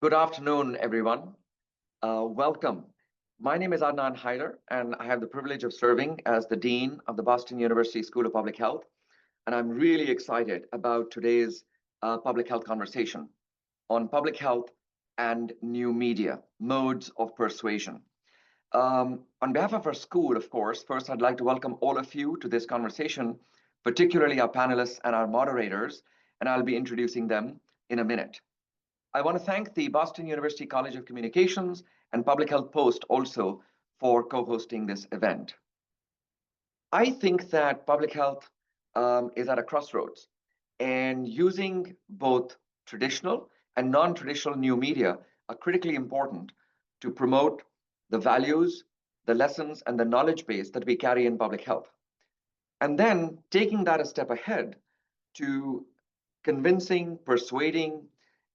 Good afternoon, everyone. Welcome. My name is Adnan Haider, and I have the privilege of serving as the Dean of the Boston University School of Public Health. And I'm really excited about today's public health conversation on public health and new media, modes of persuasion. On behalf of our school, of course, first I'd like to welcome all of you to this conversation, particularly our panelists and our moderators, and I'll be introducing them in a minute. I want to thank the Boston University College of Communications and Public Health Post also for co-hosting this event. I think that public health is at a crossroads, and using both traditional and non-traditional new media are critically important to promote the values, the lessons, and the knowledge base that we carry in public health. And then taking that a step ahead to convincing, persuading,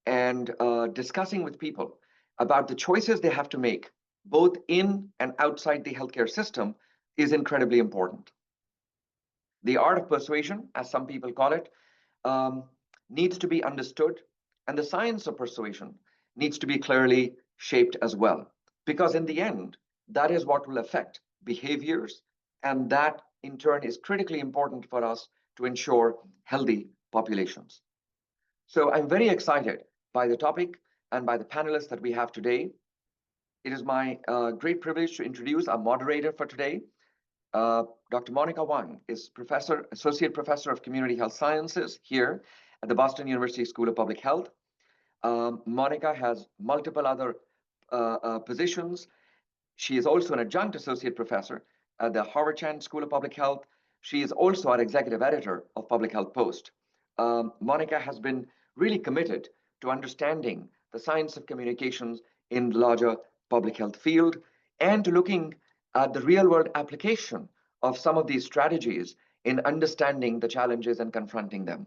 and discussing with people about the choices they have to make, both in and outside the healthcare system, is incredibly important. The art of persuasion, as some people call it, needs to be understood, and the science of persuasion needs to be clearly shaped as well. Because in the end, that is what will affect behaviors, and that in turn is critically important for us to ensure healthy populations. So I'm very excited by the topic and by the panelists that we have today. It is my great privilege to introduce our moderator for today. Dr. Monica Wang is Associate Professor of Community Health Sciences here at the Boston University School of Public Health. Monica has multiple other positions. She is also an adjunct associate professor at the Harvard Chan School of Public Health. She is also our executive editor of Public Health Post. Monica has been really committed to understanding the science of communications in the larger public health field and to looking at the real-world application of some of these strategies in understanding the challenges and confronting them.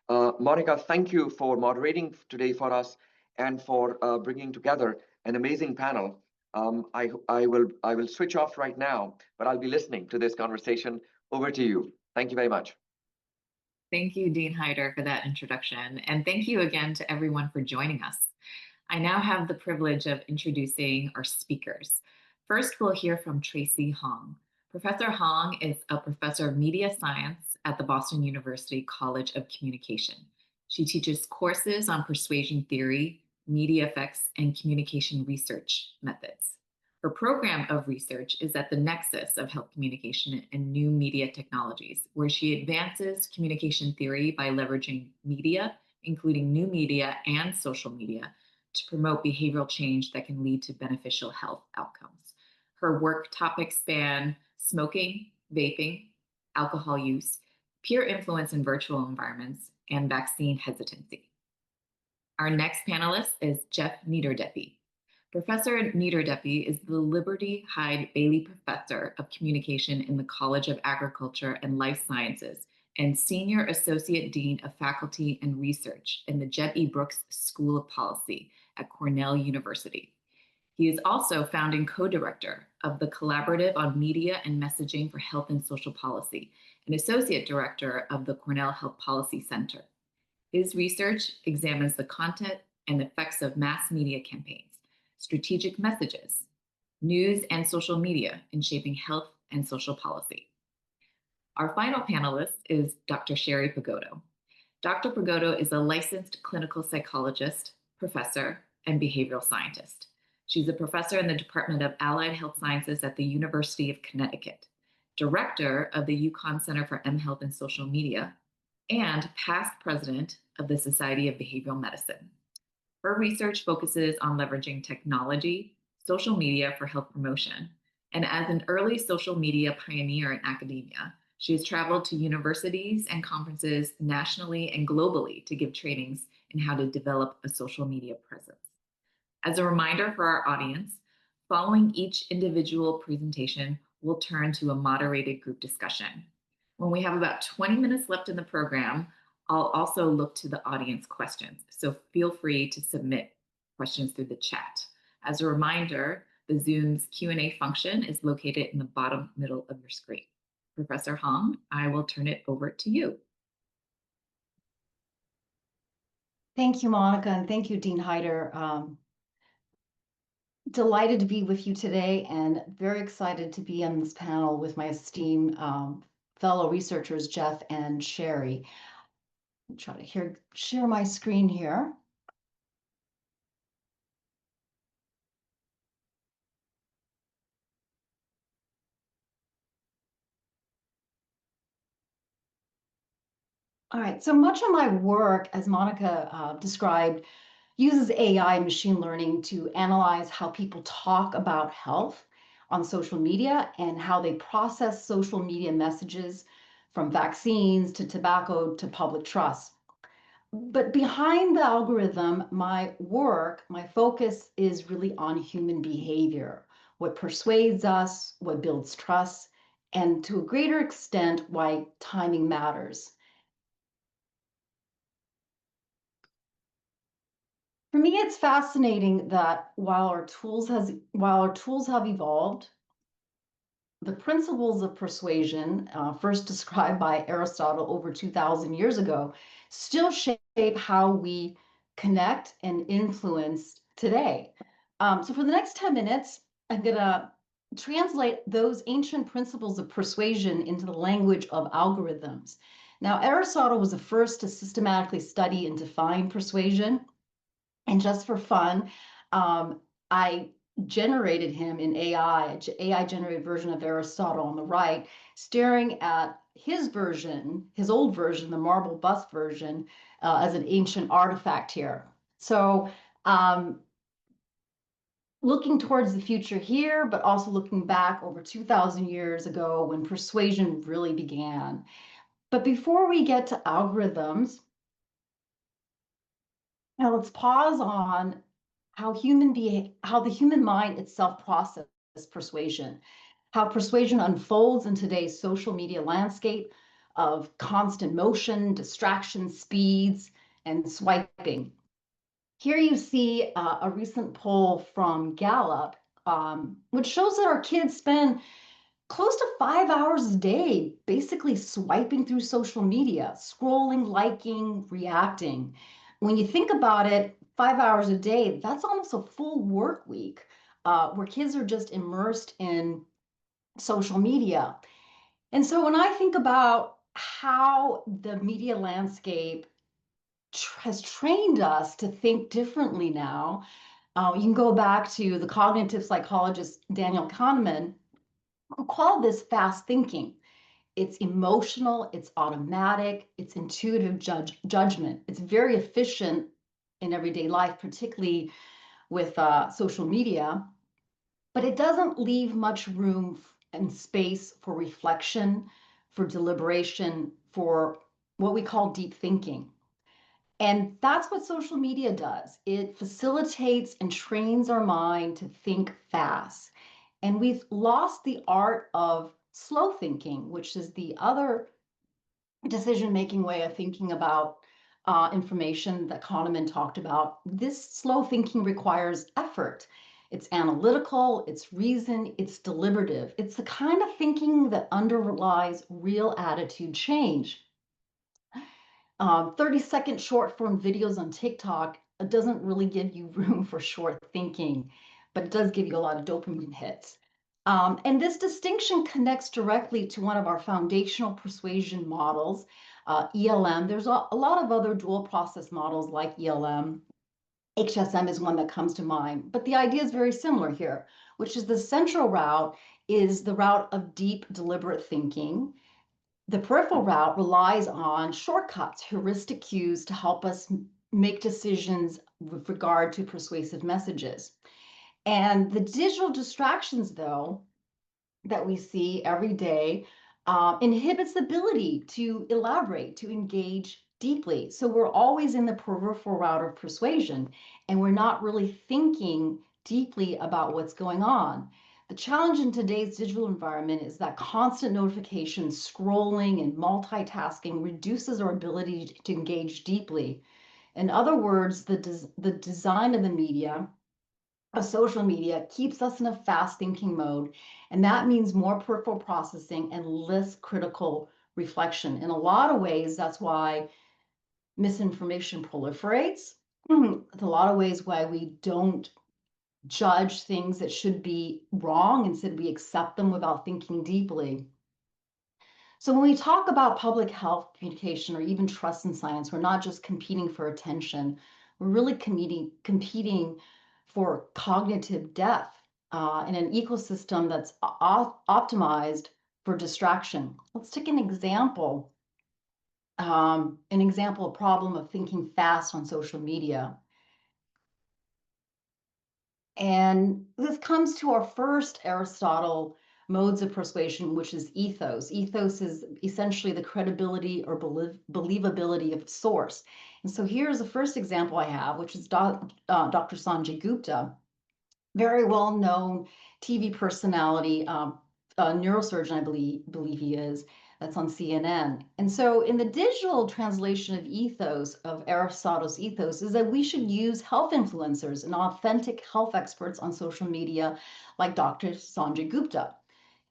Monica, thank you for moderating today for us and for bringing together an amazing panel. I will switch off right now, but I'll be listening to this conversation. Over to you. Thank you very much. Thank you, Dean Haider, for that introduction. And thank you again to everyone for joining us. I now have the privilege of introducing our speakers. First, we'll hear from Tracy Hong. Professor Hong is a professor of media science at the Boston University College of Communication. She teaches courses on persuasion theory, media effects, and communication research methods. Her program of research is at the nexus of health communication and new media technologies, where she advances communication theory by leveraging media, including new media and social media, to promote behavioral change that can lead to beneficial health outcomes. Her work topics span smoking, vaping, alcohol use, peer influence in virtual environments, and vaccine hesitancy. Our next panelist is Jeff Niederdeppe. Professor Niederdeppe is the Liberty Hyde Bailey Professor of Communication in the College of Agriculture and Life Sciences and Senior Associate Dean of Faculty and Research in the Jeb E. Brooks School of Policy at Cornell University. He is also founding co-director of the Collaborative on Media and Messaging for Health and Social Policy and associate director of the Cornell Health Policy Center. His research examines the content and effects of mass media campaigns, strategic messages, news, and social media in shaping health and social policy. Our final panelist is Dr. Sherry Pagoto. Dr. Pagoto is a licensed clinical psychologist, professor, and behavioral scientist. She's a professor in the Department of Allied Health Sciences at the University of Connecticut, director of the UConn Center for mHealth and Social Media, and past president of the Society of Behavioral Medicine. Her research focuses on leveraging technology, social media for health promotion, and as an early social media pioneer in academia, she has traveled to universities and conferences nationally and globally to give trainings in how to develop a social media presence. As a reminder for our audience, following each individual presentation, we'll turn to a moderated group discussion. When we have about 20 minutes left in the program, I'll also look to the audience questions, so feel free to submit questions through the chat. As a reminder, the Zoom's Q&A function is located in the bottom middle of your screen. Professor Hong, I will turn it over to you. Thank you, Monica, and thank you, Dean Hyder. Delighted to be with you today and very excited to be on this panel with my esteemed fellow researchers, Jeff and Sherry. I'll try to share my screen here. All right, so much of my work, as Monica described, uses AI and machine learning to analyze how people talk about health on social media and how they process social media messages from vaccines to tobacco to public trust. But behind the algorithm, my work, my focus is really on human behavior, what persuades us, what builds trust, and to a greater extent, why timing matters. For me, it's fascinating that while our tools have evolved, the principles of persuasion, first described by Aristotle over 2,000 years ago, still shape how we connect and influence today. So for the next 10 minutes, I'm going to translate those ancient principles of persuasion into the language of algorithms. Now, Aristotle was the first to systematically study and define persuasion. And just for fun, I generated him in AI, AI generated version of Aristotle on the right, staring at his version, his old version, the marble bust version, as an ancient artifact here. So looking towards the future here, but also looking back over 2,000 years ago when persuasion really began. But before we get to algorithms, now let's pause on how the human mind itself processes persuasion, how persuasion unfolds in today's social media landscape of constant motion, distraction, speeds, and swiping. Here you see a recent poll from Gallup, which shows that our kids spend close to 5 hours a day basically swiping through social media, scrolling, liking, reacting. When you think about it, 5 hours a day, that's almost a full work week where kids are just immersed in social media. And so when I think about how the media landscape has trained us to think differently now, you can go back to the cognitive psychologist Daniel Kahneman, who called this fast thinking. It's emotional, it's automatic, it's intuitive judgment. It's very efficient in everyday life, particularly with social media, but it doesn't leave much room and space for reflection, for deliberation, for what we call deep thinking. And that's what social media does. It facilitates and trains our mind to think fast. And we've lost the art of slow thinking, which is the other decision-making way of thinking about information that Kahneman talked about. This slow thinking requires effort. It's analytical, it's reason, it's deliberative. It's the kind of thinking that underlies real attitude change. 30-second short form videos on TikTok doesn't really give you room for short thinking, but it does give you a lot of dopamine hits. And this distinction connects directly to one of our foundational persuasion models, ELM. There's a lot of other dual process models like ELM. HSM is one that comes to mind, but the idea is very similar here, which is the central route is the route of deep, deliberate thinking. The peripheral route relies on shortcuts, heuristic cues to help us make decisions with regard to persuasive messages. And the digital distractions, though, that we see every day inhibits the ability to elaborate, to engage deeply. So we're always in the peripheral route of persuasion, and we're not really thinking deeply about what's going on. The challenge in today's digital environment is that constant notification, scrolling, and multitasking reduces our ability to engage deeply. In other words, the design of the media, of social media, keeps us in a fast thinking mode, and that means more peripheral processing and less critical reflection. In a lot of ways, that's why misinformation proliferates. There's a lot of ways why we don't judge things that should be wrong, instead we accept them without thinking deeply. So when we talk about public health communication or even trust in science, we're not just competing for attention, we're really competing for cognitive depth in an ecosystem that's optimized for distraction. Let's take an example of problem of thinking fast on social media. And this comes to our first Aristotle modes of persuasion, which is ethos. Ethos is essentially the credibility or believability of source. And so here's the first example I have, which is Dr. Sanjay Gupta, very well-known TV personality, a neurosurgeon, I believe he is, that's on CNN. And so in the digital translation of ethos, of Aristotle's ethos, is that we should use health influencers and authentic health experts on social media like Dr. Sanjay Gupta.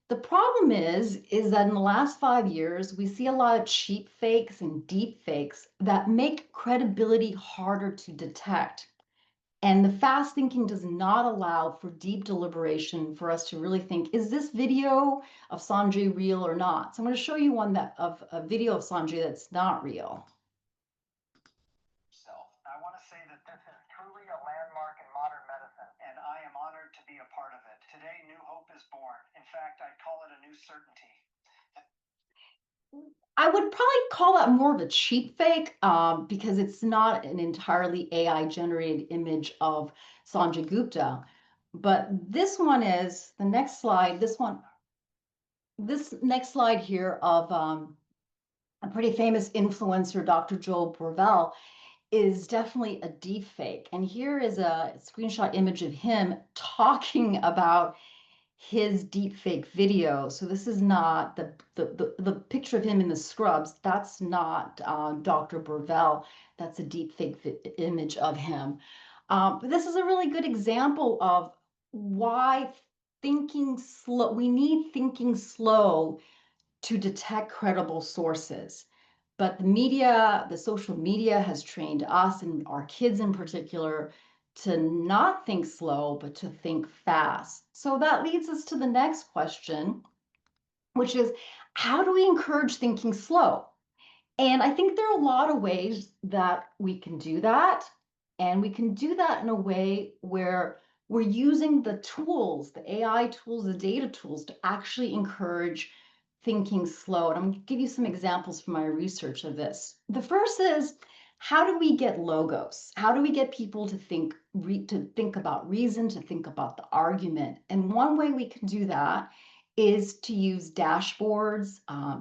The problem is that in the last 5 years, we see a lot of cheap fakes and deep fakes that make credibility harder to detect. And the fast thinking does not allow for deep deliberation for us to really think, is this video of Sanjay real or not? So I'm going to show you of a video of Sanjay that's not real. I want to say that this is truly a landmark in modern medicine, and I am honored to be a part of it. Today, new hope is born. In fact, I'd call it a new certainty. I would probably call that more of a cheap fake because it's not an entirely AI generated image of Sanjay Gupta. But this one is the next slide. This next slide here of a pretty famous influencer, Dr. Joel Borvell, is definitely a deep fake. And here is a screenshot image of him talking about his deep fake video. So this is not the picture of him in the scrubs. That's not Dr. Borvell. That's a deep fake image of him. But this is a really good example of why thinking slow, we need thinking slow to detect credible sources. But the media, the social media has trained us and our kids in particular to not think slow, but to think fast. So that leads us to the next question, which is, how do we encourage thinking slow? And I think there are a lot of ways that we can do that. And we can do that in a way where we're using the tools, the AI tools, the data tools to actually encourage thinking slow. And I'm going to give you some examples from my research of this. The first is, how do we get logos? How do we get people to think about reason, to think about the argument? And one way we can do that is to use dashboards,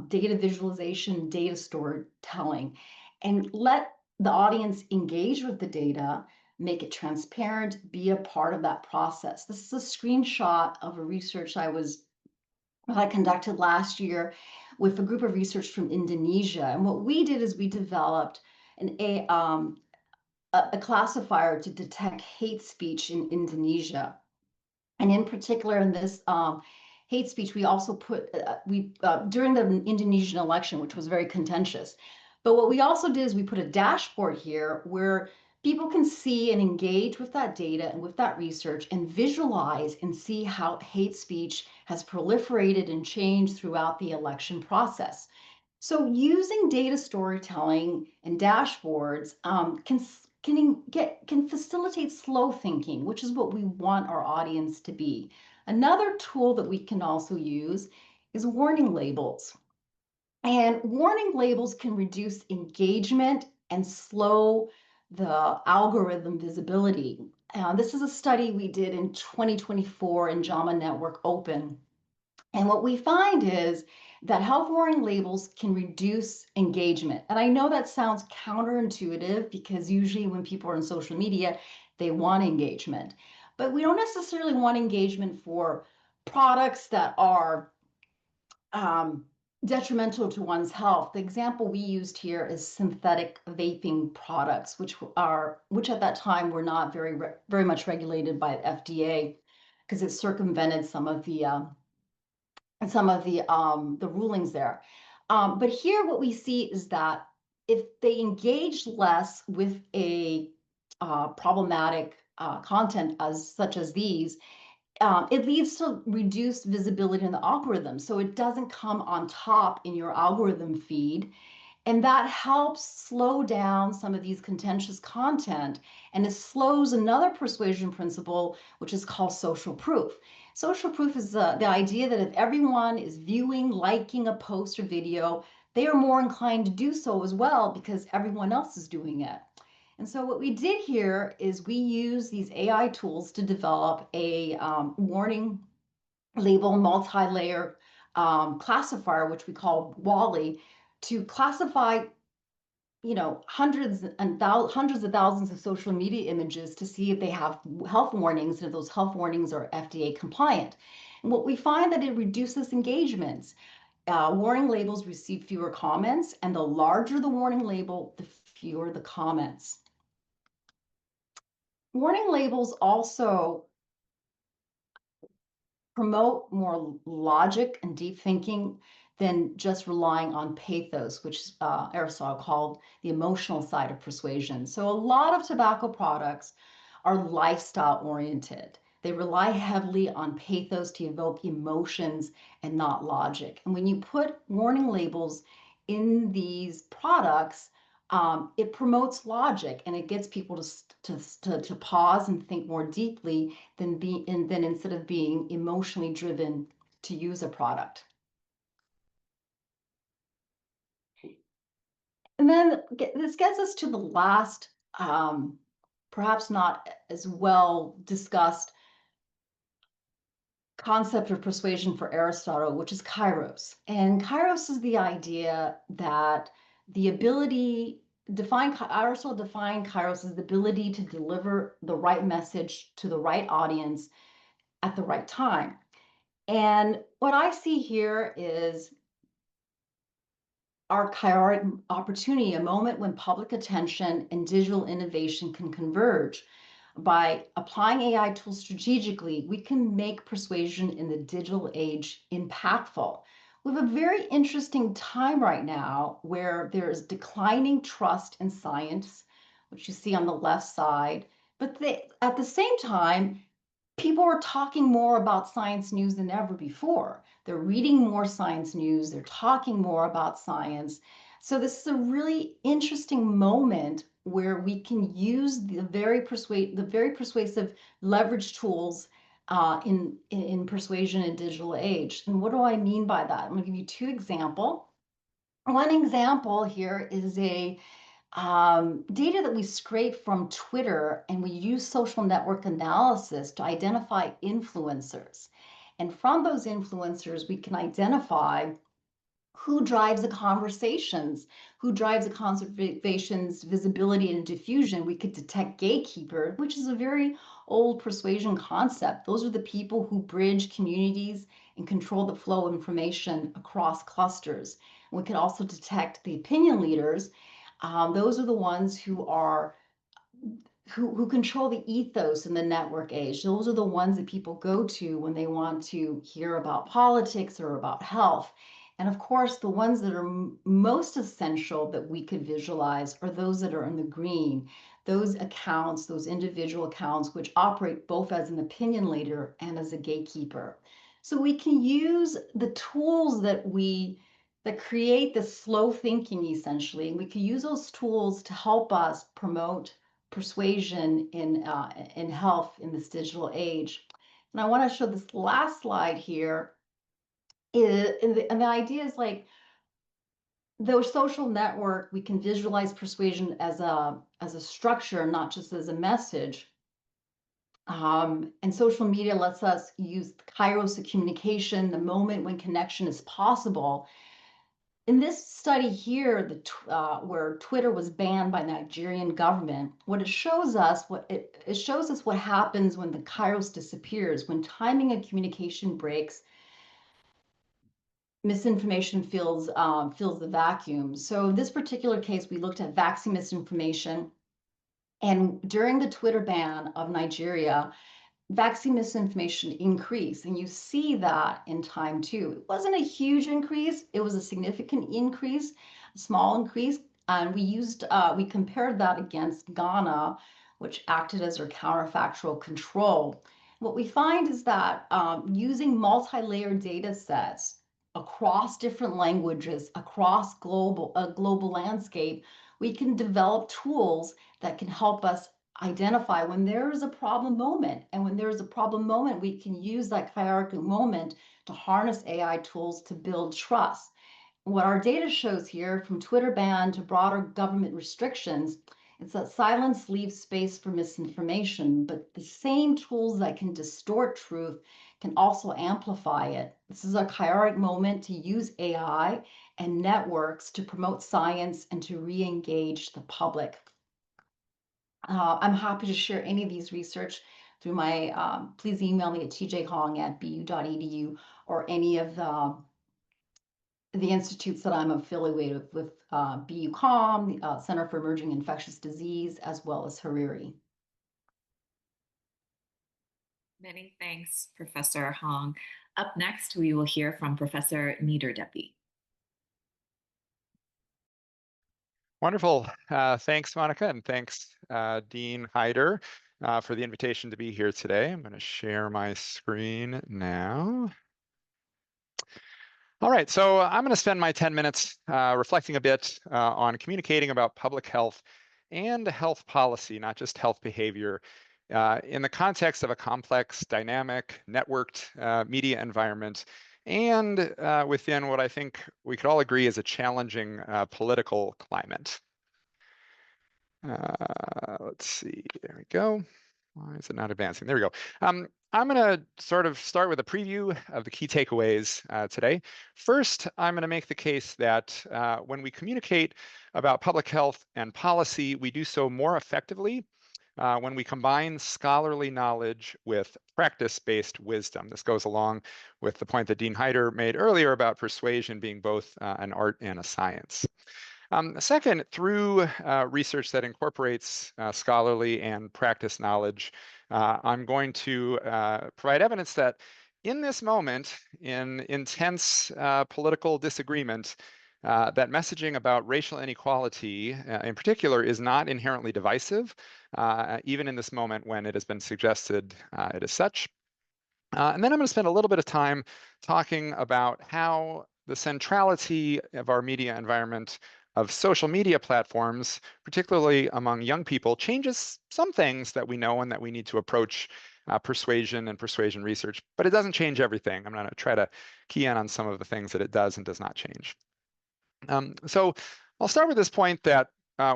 data visualization, data storytelling, and let the audience engage with the data, make it transparent, be a part of that process. This is a screenshot of a research I conducted last year with a group of research from Indonesia. And what we did is we developed a classifier to detect hate speech in Indonesia. And in particular, in this hate speech, we also put, during the Indonesian election, which was very contentious. But what we also did is we put a dashboard here where people can see and engage with that data and with that research and visualize and see how hate speech has proliferated and changed throughout the election process. So using data storytelling and dashboards can facilitate slow thinking, which is what we want our audience to be. Another tool that we can also use is warning labels. And warning labels can reduce engagement and slow the algorithm visibility. This is a study we did in 2024 in JAMA Network Open. And what we find is that health warning labels can reduce engagement. And I know that sounds counterintuitive because usually when people are on social media, they want engagement. But we don't necessarily want engagement for products that are detrimental to one's health. The example we used here is synthetic vaping products, which at that time were not very much regulated by the FDA because it circumvented some of the rulings there. But here what we see is that if they engage less with a problematic content such as these, it leads to reduced visibility in the algorithm. So it doesn't come on top in your algorithm feed. And that helps slow down some of these contentious content. And it slows another persuasion principle, which is called social proof. Social proof is the idea that if everyone is viewing, liking a post or video, they are more inclined to do so as well because everyone else is doing it. And so what we did here is we use these AI tools to develop a warning label multi-layer classifier, which we call Wally, to classify hundreds of thousands of social media images to see if they have health warnings and if those health warnings are FDA compliant. And what we find that it reduces engagements. Warning labels receive fewer comments, and the larger the warning label, the fewer the comments. Warning labels also promote more logic and deep thinking than just relying on pathos, which Aristotle called the emotional side of persuasion. So a lot of tobacco products are lifestyle oriented. They rely heavily on pathos to evoke emotions and not logic. And when you put warning labels in these products, it promotes logic and it gets people to pause and think more deeply than instead of being emotionally driven to use a product. And then this gets us to the last, perhaps not as well discussed concept of persuasion for Aristotle, which is kairos. And kairos is the idea that the ability, Aristotle defined kairos as the ability to deliver the right message to the right audience at the right time. And what I see here is our kairos opportunity, a moment when public attention and digital innovation can converge. By applying AI tools strategically, we can make persuasion in the digital age impactful. We have a very interesting time right now where there is declining trust in science, which you see on the left side, but at the same time, people are talking more about science news than ever before. They're reading more science news, they're talking more about science. So this is a really interesting moment where we can use the very persuasive leverage tools in persuasion in digital age. And what do I mean by that? I'm going to give you two examples. One example here is a data that we scrape from Twitter, and we use social network analysis to identify influencers. And from those influencers, we can identify who drives the conversations, who drives the conversation's visibility and diffusion. We could detect gatekeeper, which is a very old persuasion concept. Those are the people who bridge communities and control the flow of information across clusters. We could also detect the opinion leaders. Those are the ones who control the ethos in the network age. Those are the ones that people go to when they want to hear about politics or about health. And of course, the ones that are most essential that we could visualize are those that are in the green, those accounts, those individual accounts, which operate both as an opinion leader and as a gatekeeper. So we can use the tools that create the slow thinking, essentially, and we can use those tools to help us promote persuasion in health in this digital age. And I want to show this last slide here. And the idea is like, though social network, we can visualize persuasion as a structure, not just as a message. And social media lets us use kairos of communication, the moment when connection is possible. In this study here, where Twitter was banned by the Nigerian government, what it shows us, it shows us what happens when the kairos disappears, when timing and communication breaks, misinformation fills the vacuum. So in this particular case, we looked at vaccine misinformation, and during the Twitter ban of Nigeria, vaccine misinformation increased, and you see that in time too. It wasn't a huge increase, it was a significant increase, a small increase, And we compared that against Ghana, which acted as our counterfactual control. What we find is that using multi-layered data sets across different languages, across global landscape, we can develop tools that can help us identify when there is a problem moment. And when there is a problem moment, we can use that hierarchical moment to harness AI tools to build trust. What our data shows here, from Twitter ban to broader government restrictions, is that silence leaves space for misinformation, but the same tools that can distort truth can also amplify it. This is a chaotic moment to use AI and networks to promote science and to re-engage the public. I'm happy to share any of these research through my, please email me at tjhong@bu.edu, or any of the institutes that I'm affiliated with, BUCOM, the Center for Emerging Infectious Disease, as well as Hariri. Many thanks, Professor Hong. Up next, we will hear from Professor Niederdeppy. Wonderful. Thanks, Monica, and thanks, Dean Hyder, for the invitation to be here today. I'm going to share my screen now. All right, so I'm going to spend my 10 minutes reflecting a bit on communicating about public health and health policy, not just health behavior, in the context of a complex, dynamic, networked media environment, and within what I think we could all agree is a challenging political climate. Let's see, there we go. Why is it not advancing? There we go. I'm going to sort of start with a preview of the key takeaways today. First, I'm going to make the case that when we communicate about public health and policy, we do so more effectively when we combine scholarly knowledge with practice-based wisdom. This goes along with the point that Dean Hyder made earlier about persuasion being both an art and a science. Second, through research that incorporates scholarly and practice knowledge, I'm going to provide evidence that in this moment, in intense political disagreement, that messaging about racial inequality in particular is not inherently divisive, even in this moment when it has been suggested it is such. And then I'm going to spend a little bit of time talking about how the centrality of our media environment of social media platforms, particularly among young people, changes some things that we know and that we need to approach persuasion and persuasion research, but it doesn't change everything. I'm going to try to key in on some of the things that it does and does not change. So I'll start with this point that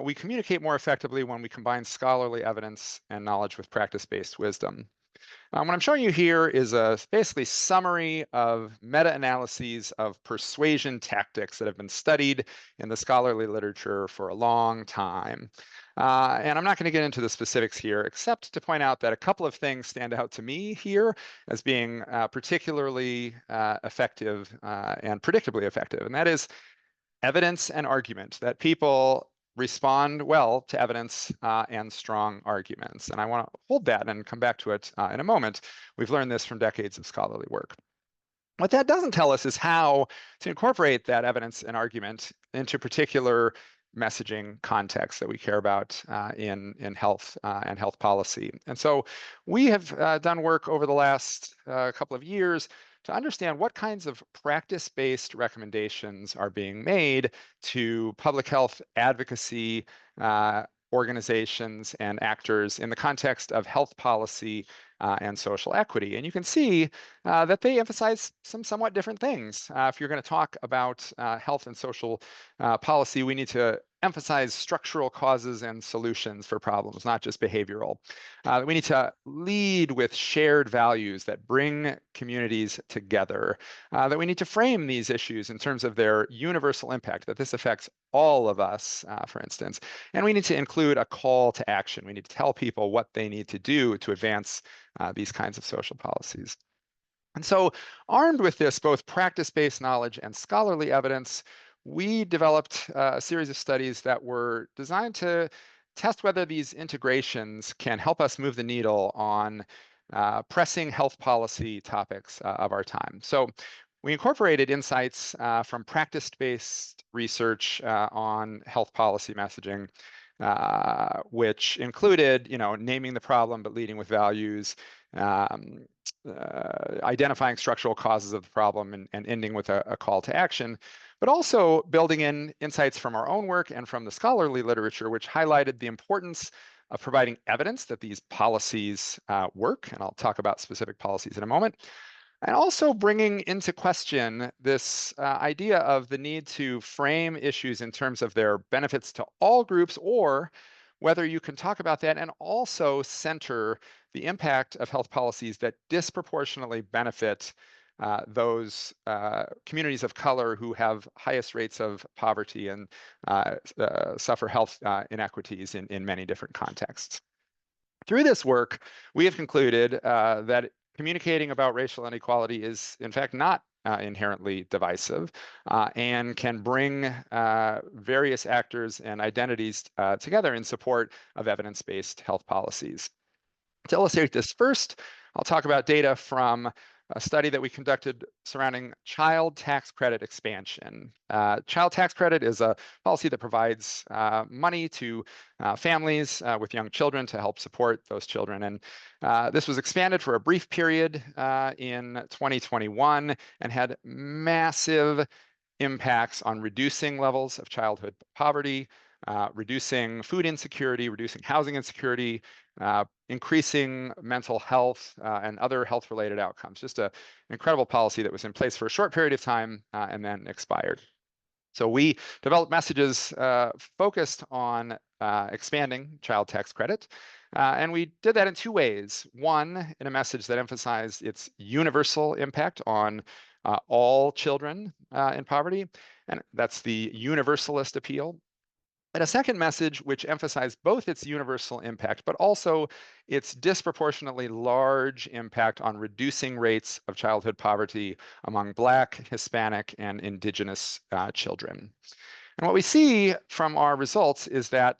we communicate more effectively when we combine scholarly evidence and knowledge with practice-based wisdom. What I'm showing you here is a basically summary of meta-analyses of persuasion tactics that have been studied in the scholarly literature for a long time. And I'm not going to get into the specifics here, except to point out that a couple of things stand out to me here as being particularly effective and predictably effective. And that is evidence and argument, that people respond well to evidence and strong arguments. And I want to hold that and come back to it in a moment. We've learned this from decades of scholarly work. What that doesn't tell us is how to incorporate that evidence and argument into particular messaging contexts that we care about in health and health policy. And so we have done work over the last couple of years to understand what kinds of practice-based recommendations are being made to public health advocacy organizations and actors in the context of health policy and social equity. And you can see that they emphasize some somewhat different things. If you're going to talk about health and social policy, we need to emphasize structural causes and solutions for problems, not just behavioral. We need to lead with shared values that bring communities together, that we need to frame these issues in terms of their universal impact, that this affects all of us, for instance. And we need to include a call to action. We need to tell people what they need to do to advance these kinds of social policies. And so, armed with this, both practice-based knowledge and scholarly evidence, we developed a series of studies that were designed to test whether these integrations can help us move the needle on pressing health policy topics of our time. So we incorporated insights from practice-based research on health policy messaging, which included, naming the problem but leading with values, identifying structural causes of the problem and ending with a call to action, but also building in insights from our own work and from the scholarly literature, which highlighted the importance of providing evidence that these policies work, and I'll talk about specific policies in a moment, and also bringing into question this idea of the need to frame issues in terms of their benefits to all groups, or whether you can talk about that and also center the impact of health policies that disproportionately benefit those communities of color who have highest rates of poverty and suffer health inequities in many different contexts. Through this work, we have concluded that communicating about racial inequality is, in fact, not inherently divisive and can bring various actors and identities together in support of evidence-based health policies. To illustrate this first, I'll talk about data from a study that we conducted surrounding child tax credit expansion. Child tax credit is a policy that provides money to families with young children to help support those children. And this was expanded for a brief period in 2021 and had massive impacts on reducing levels of childhood poverty, reducing food insecurity, reducing housing insecurity, increasing mental health and other health-related outcomes. Just an incredible policy that was in place for a short period of time and then expired. So we developed messages focused on expanding child tax credit. And we did that in two ways. One, in a message that emphasized its universal impact on all children in poverty, and that's the universalist appeal. And a second message which emphasized both its universal impact, but also its disproportionately large impact on reducing rates of childhood poverty among Black, Hispanic, and Indigenous children. And what we see from our results is that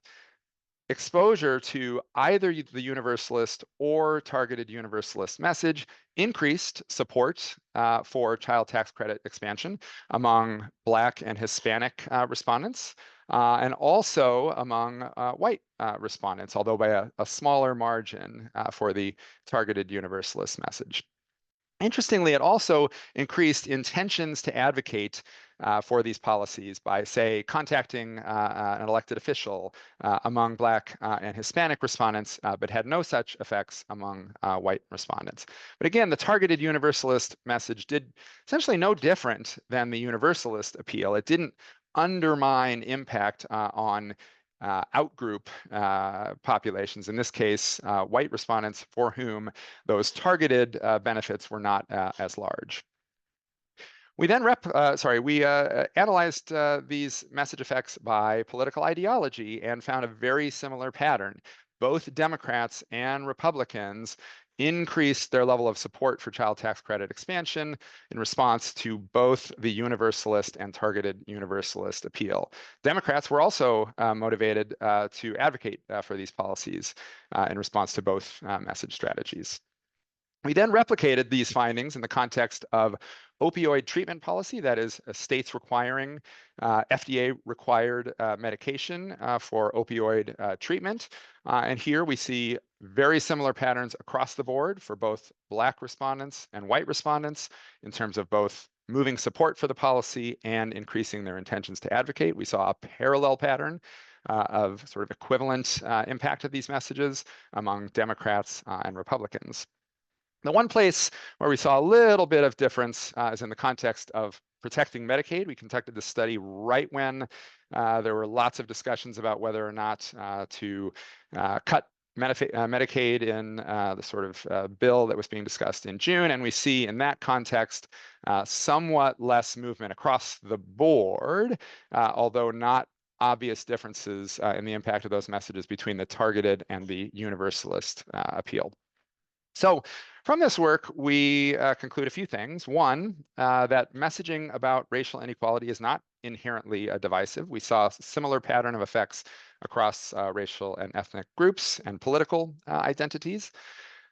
exposure to either the universalist or targeted universalist message increased support for child tax credit expansion among Black and Hispanic respondents, and also among white respondents, although by a smaller margin for the targeted universalist message. Interestingly, it also increased intentions to advocate for these policies by, say, contacting an elected official among Black and Hispanic respondents, but had no such effects among white respondents. But again, the targeted universalist message did essentially no different than the universalist appeal. It didn't undermine impact on outgroup populations, in this case, white respondents for whom those targeted benefits were not as large. We then analyzed these message effects by political ideology and found a very similar pattern. Both Democrats and Republicans increased their level of support for child tax credit expansion in response to both the universalist and targeted universalist appeal. Democrats were also motivated to advocate for these policies in response to both message strategies. We then replicated these findings in the context of opioid treatment policy, that is, states requiring FDA-required medication for opioid treatment. And here we see very similar patterns across the board for both Black respondents and white respondents in terms of both moving support for the policy and increasing their intentions to advocate. We saw a parallel pattern of sort of equivalent impact of these messages among Democrats and Republicans. The one place where we saw a little bit of difference is in the context of protecting Medicaid. We conducted this study right when there were lots of discussions about whether or not to cut Medicaid in the sort of bill that was being discussed in June. And we see in that context somewhat less movement across the board, although not obvious differences in the impact of those messages between the targeted and the universalist appeal. So from this work, we conclude a few things. One, that messaging about racial inequality is not inherently divisive. We saw a similar pattern of effects across racial and ethnic groups and political identities.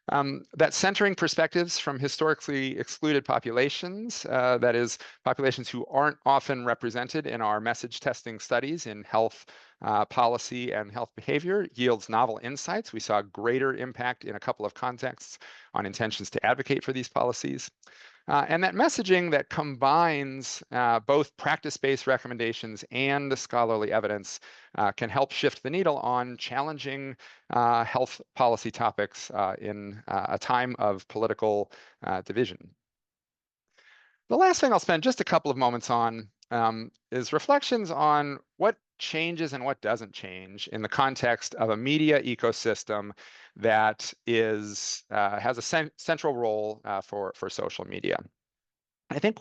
That centering perspectives from historically excluded populations, that is, populations who aren't often represented in our message testing studies in health policy and health behavior, yields novel insights. We saw greater impact in a couple of contexts on intentions to advocate for these policies. And that messaging that combines both practice-based recommendations and the scholarly evidence can help shift the needle on challenging health policy topics in a time of political division. The last thing I'll spend just a couple of moments on is reflections on what changes and what doesn't change in the context of a media ecosystem that has a central role for social media. I think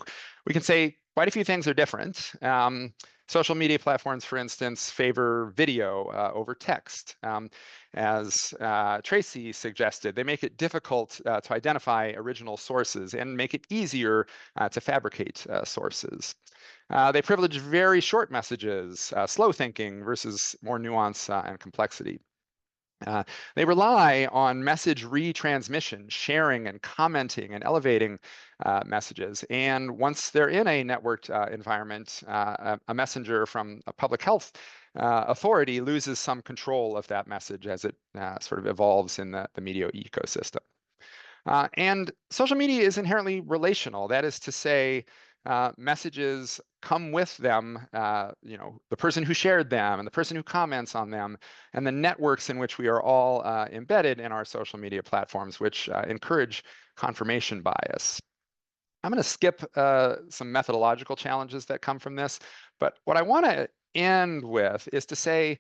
we can say quite a few things are different. Social media platforms, for instance, favor video over text. As Tracy suggested, they make it difficult to identify original sources and make it easier to fabricate sources. They privilege very short messages, slow thinking versus more nuance and complexity. They rely on message retransmission, sharing and commenting and elevating messages. And once they're in a networked environment, a messenger from a public health authority loses some control of that message as it sort of evolves in the media ecosystem. And social media is inherently relational. That is to say, messages come with them, the person who shared them and the person who comments on them and the networks in which we are all embedded in our social media platforms, which encourage confirmation bias. I'm going to skip some methodological challenges that come from this, but what I want to end with is to say,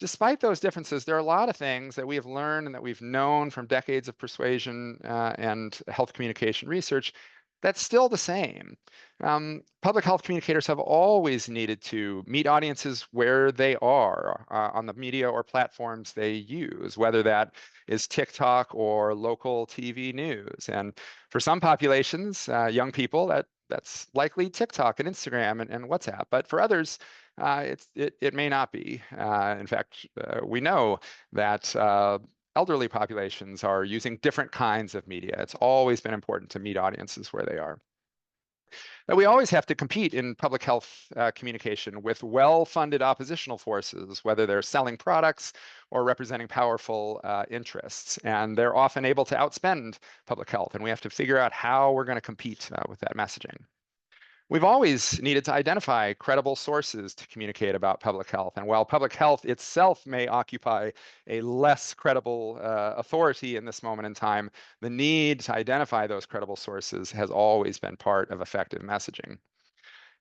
despite those differences, there are a lot of things that we have learned and that we've known from decades of persuasion and health communication research that's still the same. Public health communicators have always needed to meet audiences where they are on the media or platforms they use, whether that is TikTok or local TV news. And for some populations, young people, that's likely TikTok and Instagram and WhatsApp. But for others, it may not be. In fact, we know that elderly populations are using different kinds of media. It's always been important to meet audiences where they are. But we always have to compete in public health communication with well-funded oppositional forces, whether they're selling products or representing powerful interests. And they're often able to outspend public health, and we have to figure out how we're going to compete with that messaging. We've always needed to identify credible sources to communicate about public health. And while public health itself may occupy a less credible authority in this moment in time, the need to identify those credible sources has always been part of effective messaging.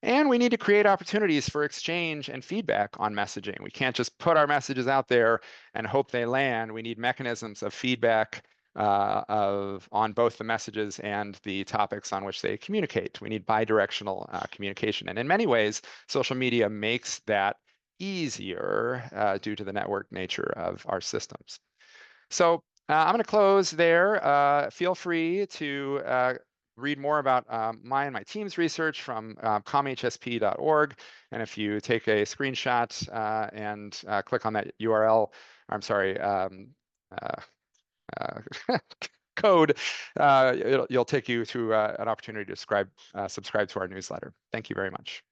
And we need to create opportunities for exchange and feedback on messaging. We can't just put our messages out there and hope they land. We need mechanisms of feedback on both the messages and the topics on which they communicate. We need bidirectional communication. And in many ways, social media makes that easier due to the network nature of our systems. So I'm going to close there. Feel free to read more about my and my team's research from comhsp.org. And if you take a screenshot and click on that URL, I'm sorry, code, you'll take you to an opportunity to subscribe to our newsletter. Thank you very much.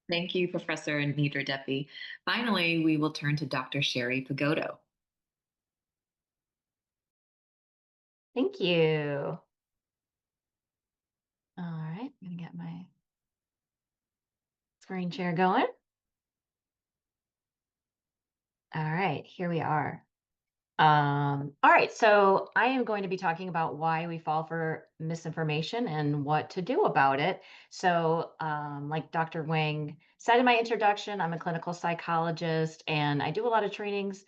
Thank you, Professor Nidra Depi. Finally, we will turn to Dr. Sherry Pagoto. Thank you. All right, I'm going to get my screen share going. All right, here we are. All right, so I am going to be talking about why we fall for misinformation and what to do about it. So like Dr. Wang said in my introduction, I'm a clinical psychologist and I do a lot of trainings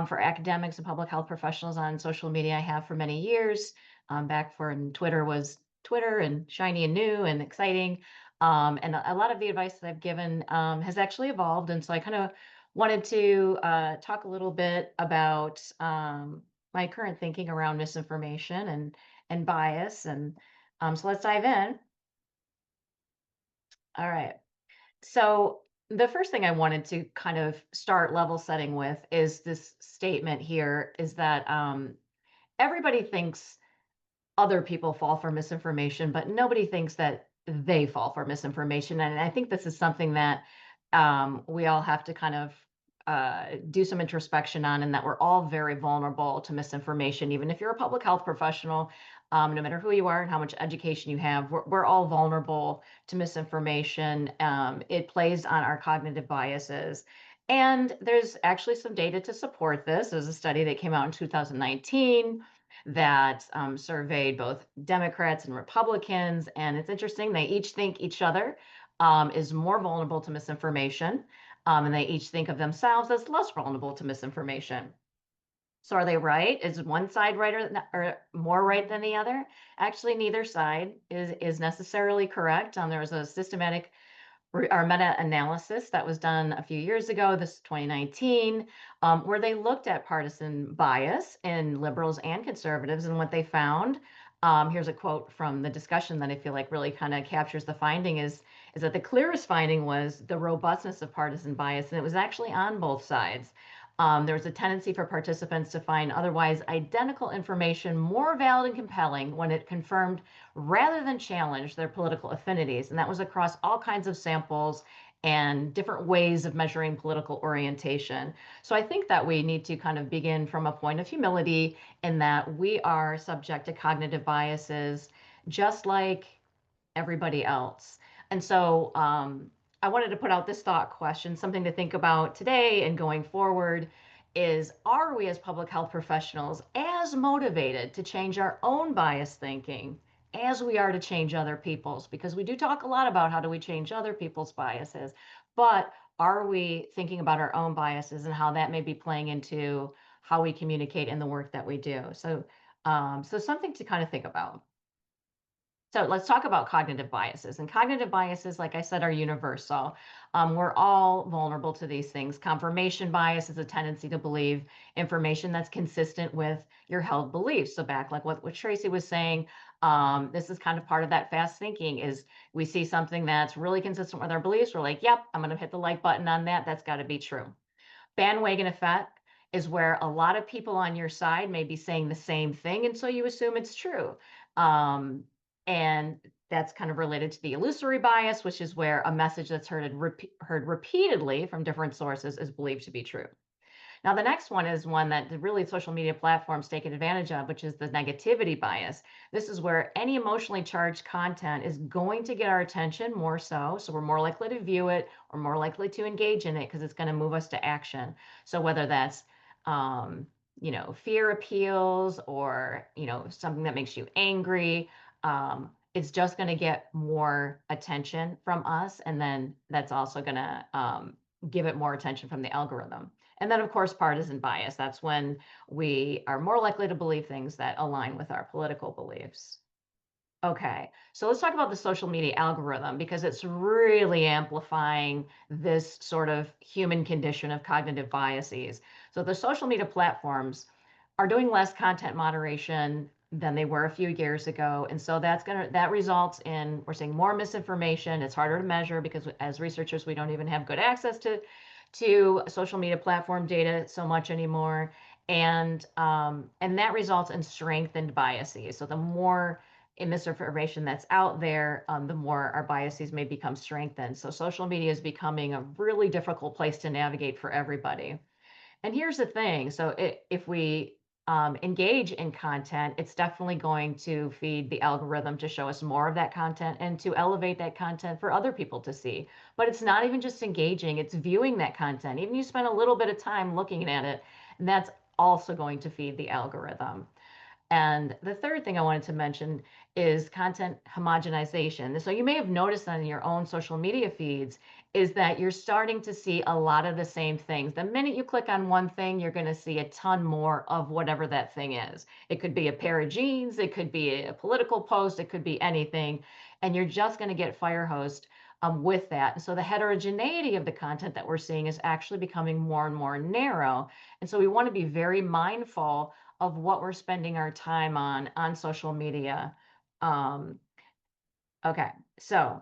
for academics and public health professionals on social media. I have for many years, back when Twitter was Twitter and shiny and new and exciting. And a lot of the advice that I've given has actually evolved. And so I kind of wanted to talk a little bit about my current thinking around misinformation and bias. And so let's dive in. All right. So the first thing I wanted to kind of start level setting with is this statement here is that everybody thinks other people fall for misinformation, but nobody thinks that they fall for misinformation. And I think this is something that we all have to kind of do some introspection on, and that we're all very vulnerable to misinformation. Even if you're a public health professional, no matter who you are and how much education you have, we're all vulnerable to misinformation. It plays on our cognitive biases. And there's actually some data to support this. There's a study that came out in 2019 that surveyed both Democrats and Republicans. And it's interesting, they each think each other is more vulnerable to misinformation. And they each think of themselves as less vulnerable to misinformation. So are they right? Is one side right or more right than the other? Actually, neither side is necessarily correct. There was a systematic or meta-analysis that was done a few years ago, this 2019, where they looked at partisan bias in liberals and conservatives. And what they found, here's a quote from the discussion that I feel like really kind of captures the finding is that the clearest finding was the robustness of partisan bias, and it was actually on both sides. There was a tendency for participants to find otherwise identical information more valid and compelling when it confirmed rather than challenged their political affinities. And that was across all kinds of samples and different ways of measuring political orientation. So I think that we need to kind of begin from a point of humility in that we are subject to cognitive biases just like everybody else. And so I wanted to put out this thought question, something to think about today and going forward is, are we as public health professionals as motivated to change our own bias thinking as we are to change other people's? Because we do talk a lot about how do we change other people's biases, but are we thinking about our own biases and how that may be playing into how we communicate in the work that we do? So, so something to kind of think about. So let's talk about cognitive biases. And cognitive biases, like I said, are universal. We're all vulnerable to these things. Confirmation bias is a tendency to believe information that's consistent with your held beliefs. So back like what Tracy was saying, this is kind of part of that fast thinking is we see something that's really consistent with our beliefs. We're like, yep, I'm going to hit the like button on that. That's got to be true. Bandwagon effect is where a lot of people on your side may be saying the same thing, and so you assume it's true. And that's kind of related to the illusory bias, which is where a message that's heard repeatedly from different sources is believed to be true. Now, the next one is one that the really social media platforms take advantage of, which is the negativity bias. This is where any emotionally charged content is going to get our attention more so. So we're more likely to view it or more likely to engage in it because it's going to move us to action. So whether that's, fear appeals or, something that makes you angry, it's just going to get more attention from us. And then that's also going to give it more attention from the algorithm. And then, of course, partisan bias. That's when we are more likely to believe things that align with our political beliefs. Okay, so let's talk about the social media algorithm because it's really amplifying this sort of human condition of cognitive biases. So the social media platforms are doing less content moderation than they were a few years ago. And so that results in, we're seeing more misinformation. It's harder to measure because as researchers, we don't even have good access to social media platform data so much anymore. And that results in strengthened biases. So the more misinformation that's out there, the more our biases may become strengthened. So social media is becoming a really difficult place to navigate for everybody. And here's the thing. So if we engage in content, it's definitely going to feed the algorithm to show us more of that content and to elevate that content for other people to see. But it's not even just engaging, it's viewing that content. Even you spend a little bit of time looking at it, and that's also going to feed the algorithm. And the third thing I wanted to mention is content homogenization. So you may have noticed that in your own social media feeds is that you're starting to see a lot of the same things. The minute you click on one thing, you're going to see a ton more of whatever that thing is. It could be a pair of jeans, it could be a political post, it could be anything. And you're just going to get fire hosed with that. And so the heterogeneity of the content that we're seeing is actually becoming more and more narrow. And so we want to be very mindful of what we're spending our time on social media. Okay, so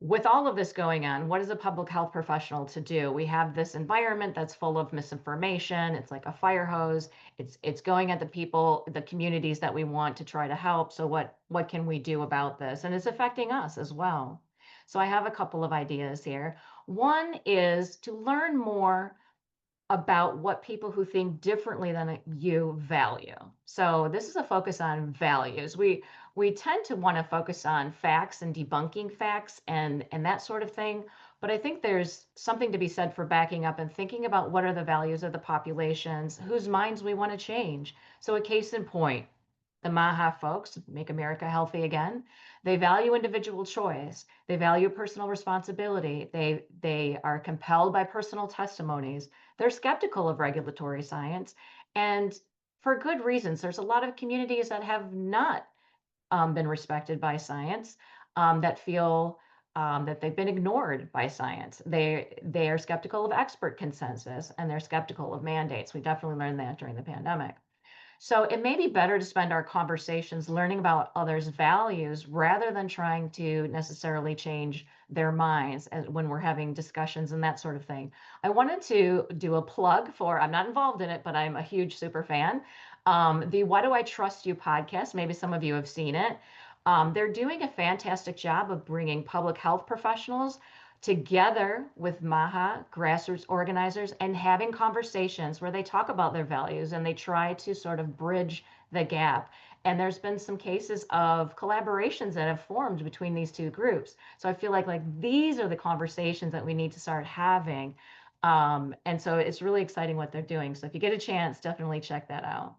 with all of this going on, what is a public health professional to do? We have this environment that's full of misinformation. It's like a fire hose. It's going at the people, the communities that we want to try to help. So what can we do about this? And it's affecting us as well. So I have a couple of ideas here. One is to learn more about what people who think differently than you value. So this is a focus on values. We tend to want to focus on facts and debunking facts and that sort of thing, but I think there's something to be said for backing up and thinking about what are the values of the populations whose minds we want to change. So a case in point, the MAHA folks, Make America Healthy Again, they value individual choice. They value personal responsibility. They are compelled by personal testimonies. They're skeptical of regulatory science, and for good reasons. There's a lot of communities that have not been respected by science, that feel that they've been ignored by science. They are skeptical of expert consensus, and they're skeptical of mandates. We definitely learned that during the pandemic. So it may be better to spend our conversations learning about others' values rather than trying to necessarily change their minds when we're having discussions and that sort of thing. I wanted to do a plug for, I'm not involved in it, but I'm a huge super fan. The Why Do I Trust You podcast, maybe some of you have seen it. They're doing a fantastic job of bringing public health professionals together with MAHA grassroots organizers and having conversations where they talk about their values and they try to sort of bridge the gap. And there's been some cases of collaborations that have formed between these two groups. So I feel like these are the conversations that we need to start having. And so it's really exciting what they're doing. So if you get a chance, definitely check that out.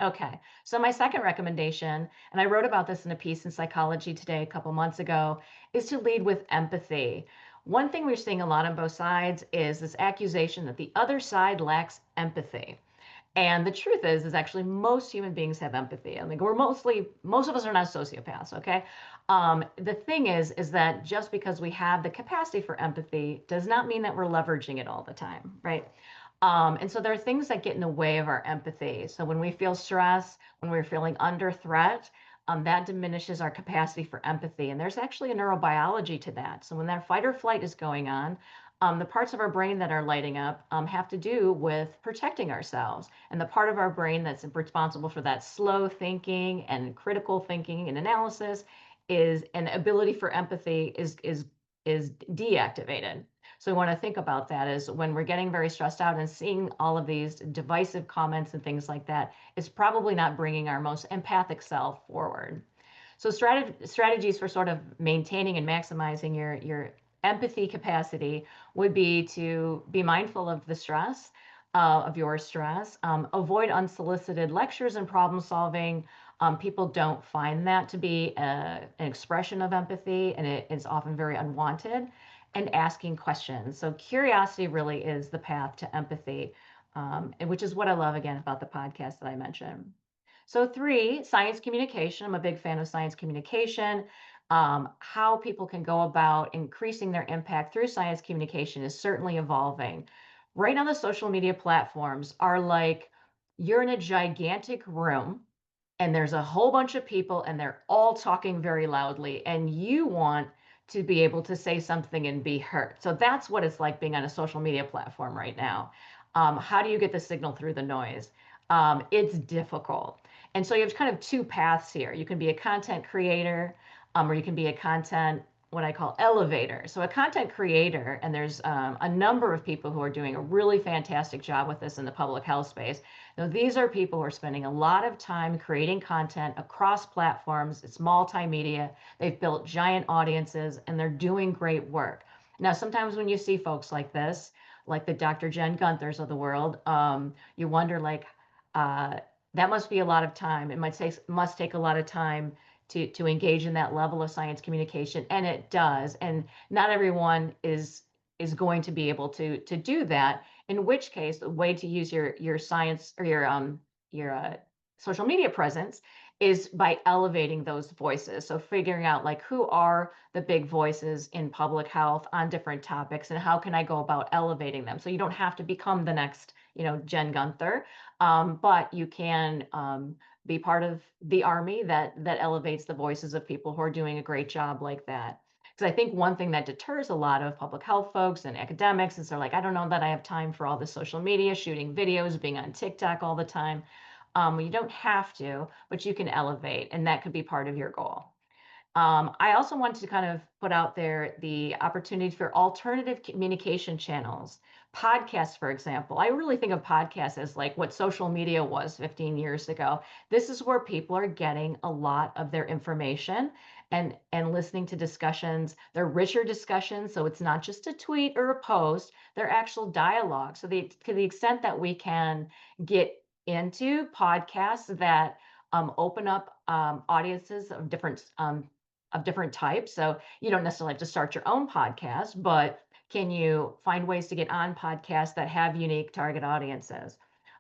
Okay, so my second recommendation, and I wrote about this in a piece in Psychology Today a couple months ago, is to lead with empathy. One thing we're seeing a lot on both sides is this accusation that the other side lacks empathy. And the truth is actually most human beings have empathy. I mean, most of us are not sociopaths, okay? The thing is that just because we have the capacity for empathy does not mean that we're leveraging it all the time, right? And so there are things that get in the way of our empathy. So when we feel stress, when we're feeling under threat, that diminishes our capacity for empathy. And there's actually a neurobiology to that. So when that fight or flight is going on, the parts of our brain that are lighting up have to do with protecting ourselves. And the part of our brain that's responsible for that slow thinking and critical thinking and analysis is an ability for empathy is deactivated. So we want to think about that as when we're getting very stressed out and seeing all of these divisive comments and things like that, it's probably not bringing our most empathic self forward. So strategies for sort of maintaining and maximizing your empathy capacity would be to be mindful of the stress, of your stress, avoid unsolicited lectures and problem solving. People don't find that to be an expression of empathy, and it is often very unwanted. And asking questions. So curiosity really is the path to empathy, and which is what I love again about the podcast that I mentioned. So 3, science communication. I'm a big fan of science communication. How people can go about increasing their impact through science communication is certainly evolving. Right now, the social media platforms are like you're in a gigantic room and there's a whole bunch of people and they're all talking very loudly and you want to be able to say something and be heard. So that's what it's like being on a social media platform right now. How do you get the signal through the noise? It's difficult. And so you have kind of 2 paths here. You can be a content creator, or you can be a content, what I call elevator. So a content creator, and there's a number of people who are doing a really fantastic job with this in the public health space. Now, these are people who are spending a lot of time creating content across platforms. It's multimedia. They've built giant audiences, and they're doing great work. Now, sometimes when you see folks like this, like the Dr. Jen Gunthers of the world, you wonder, that must be a lot of time. It must take a lot of time to engage in that level of science communication, and it does. And not everyone is going to be able to do that. In which case, the way to use your science or your social media presence is by elevating those voices. So figuring out who are the big voices in public health on different topics, and how can I go about elevating them? So you don't have to become the next, Jen Gunther, but you can be part of the army that elevates the voices of people who are doing a great job like that. Because I think one thing that deters a lot of public health folks and academics is they're like, I don't know that I have time for all the social media, shooting videos, being on TikTok all the time. You don't have to, but you can elevate, and that could be part of your goal. I also wanted to kind of put out there the opportunity for alternative communication channels. Podcasts, for example. I really think of podcasts as like what social media was 15 years ago. This is where people are getting a lot of their information and listening to discussions. They're richer discussions, so it's not just a tweet or a post, they're actual dialogue. So to the extent that we can get into podcasts that open up audiences of different types. So you don't necessarily have to start your own podcast, but can you find ways to get on podcasts that have unique target audiences?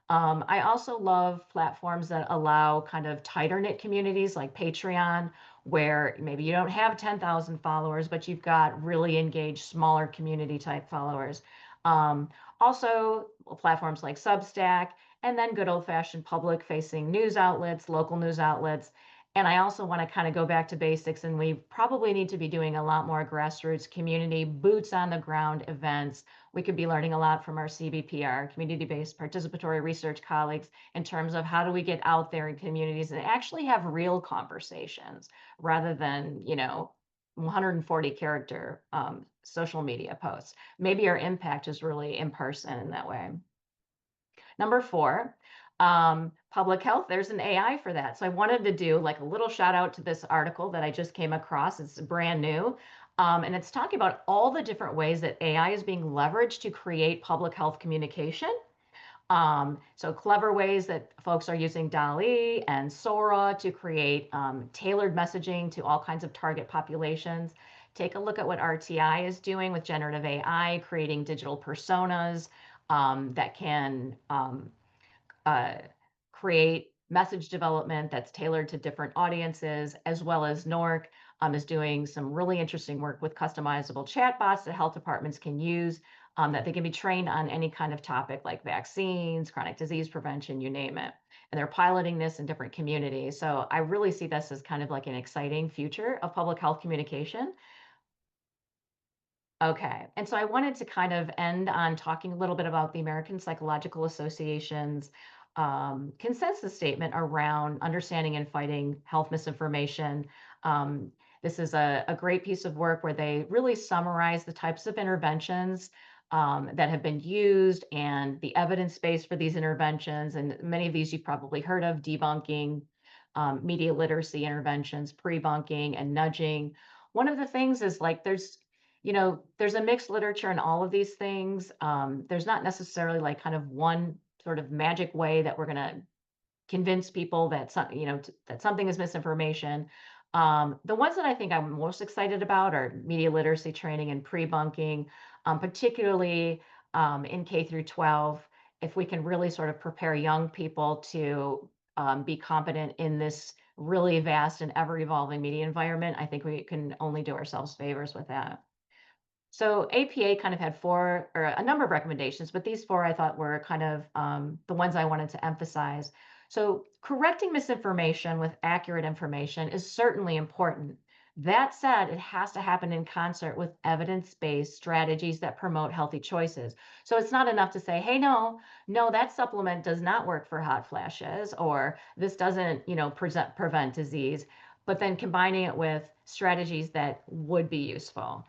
I also love platforms that allow kind of tighter knit communities like Patreon, where maybe you don't have 10,000 followers, but you've got really engaged, smaller community type followers. Also, platforms like Substack, and then good old fashioned public facing news outlets, local news outlets. And I also want to kind of go back to basics, and we probably need to be doing a lot more grassroots community, boots on the ground events. We could be learning a lot from our CBPR, community-based participatory research colleagues, in terms of how do we get out there in communities and actually have real conversations rather than, 140 character social media posts. Maybe our impact is really in person in that way. Number 4, public health, there's an AI for that. So I wanted to do like a little shout out to this article that I just came across. It's brand new. And it's talking about all the different ways that AI is being leveraged to create public health communication. So clever ways that folks are using DALL-E and Sora to create tailored messaging to all kinds of target populations. Take a look at what RTI is doing with generative AI, creating digital personas that can create message development that's tailored to different audiences, as well as NORC is doing some really interesting work with customizable chatbots that health departments can use, that they can be trained on any kind of topic like vaccines, chronic disease prevention, you name it. And they're piloting this in different communities. So I really see this as kind of like an exciting future of public health communication. Okay, and so I wanted to kind of end on talking a little bit about the American Psychological Association's consensus statement around understanding and fighting health misinformation. This is a great piece of work where they really summarize the types of interventions that have been used and the evidence base for these interventions. And many of these you've probably heard of: debunking, media literacy interventions, pre-bunking, and nudging. One of the things is like there's a mixed literature in all of these things. There's not necessarily like kind of one sort of magic way that we're going to convince people that that something is misinformation. The ones that I think I'm most excited about are media literacy training and pre-bunking, particularly in K through 12. If we can really sort of prepare young people to be competent in this really vast and ever-evolving media environment, I think we can only do ourselves favors with that. So APA kind of had a number of recommendations, but these 4 I thought were kind of the ones I wanted to emphasize. So correcting misinformation with accurate information is certainly important. That said, it has to happen in concert with evidence-based strategies that promote healthy choices. So it's not enough to say, hey, no, that supplement does not work for hot flashes, or this doesn't, prevent disease, but then combining it with strategies that would be useful.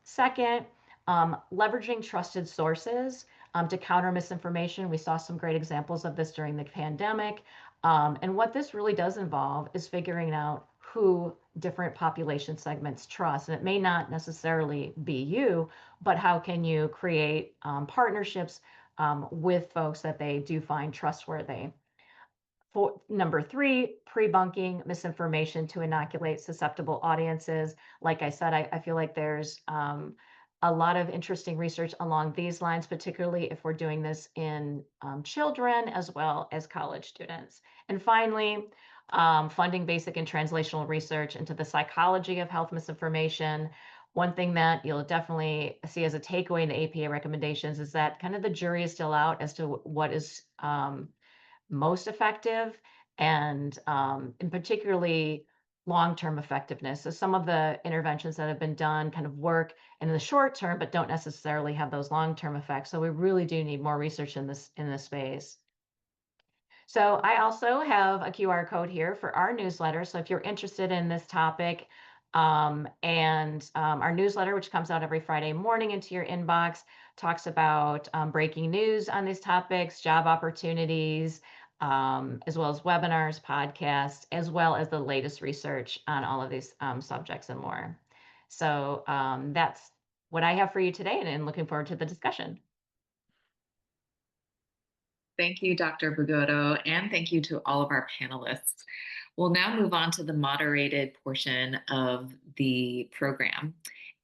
Second, leveraging trusted sources to counter misinformation. We saw some great examples of this during the pandemic. And what this really does involve is figuring out who different population segments trust. And it may not necessarily be you, but how can you create partnerships with folks that they do find trustworthy? For number 3, pre-bunking misinformation to inoculate susceptible audiences. Like I said, I feel like there's a lot of interesting research along these lines, particularly if we're doing this in children as well as college students. And finally, funding basic and translational research into the psychology of health misinformation. One thing that you'll definitely see as a takeaway in the APA recommendations is that kind of the jury is still out as to what is most effective, and particularly long-term effectiveness. So some of the interventions that have been done kind of work in the short term, but don't necessarily have those long-term effects. So we really do need more research in this space. So I also have a QR code here for our newsletter. So if you're interested in this topic, our newsletter, which comes out every Friday morning into your inbox, talks about breaking news on these topics, job opportunities, as well as webinars, podcasts, as well as the latest research on all of these subjects and more. So that's what I have for you today, and looking forward to the discussion. Thank you, Dr. Bogotto, and thank you to all of our panelists. We'll now move on to the moderated portion of the program.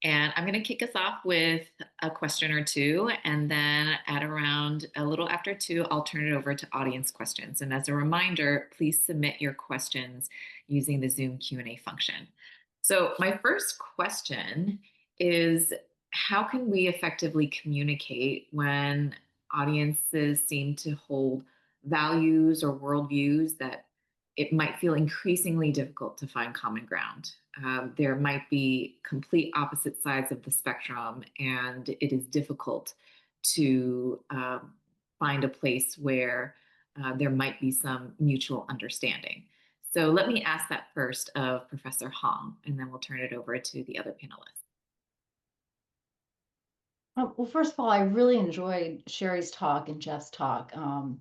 And I'm going to kick us off with a question or two, and then at around a little after 2, I'll turn it over to audience questions. And as a reminder, please submit your questions using the Zoom Q&A function. So my first question is, how can we effectively communicate when audiences seem to hold values or worldviews that it might feel increasingly difficult to find common ground? There might be complete opposite sides of the spectrum, and it is difficult to find a place where there might be some mutual understanding. So let me ask that first of Professor Hong, and then we'll turn it over to the other panelists. Well, first of all, I really enjoyed Sherry's talk and Jeff's talk. And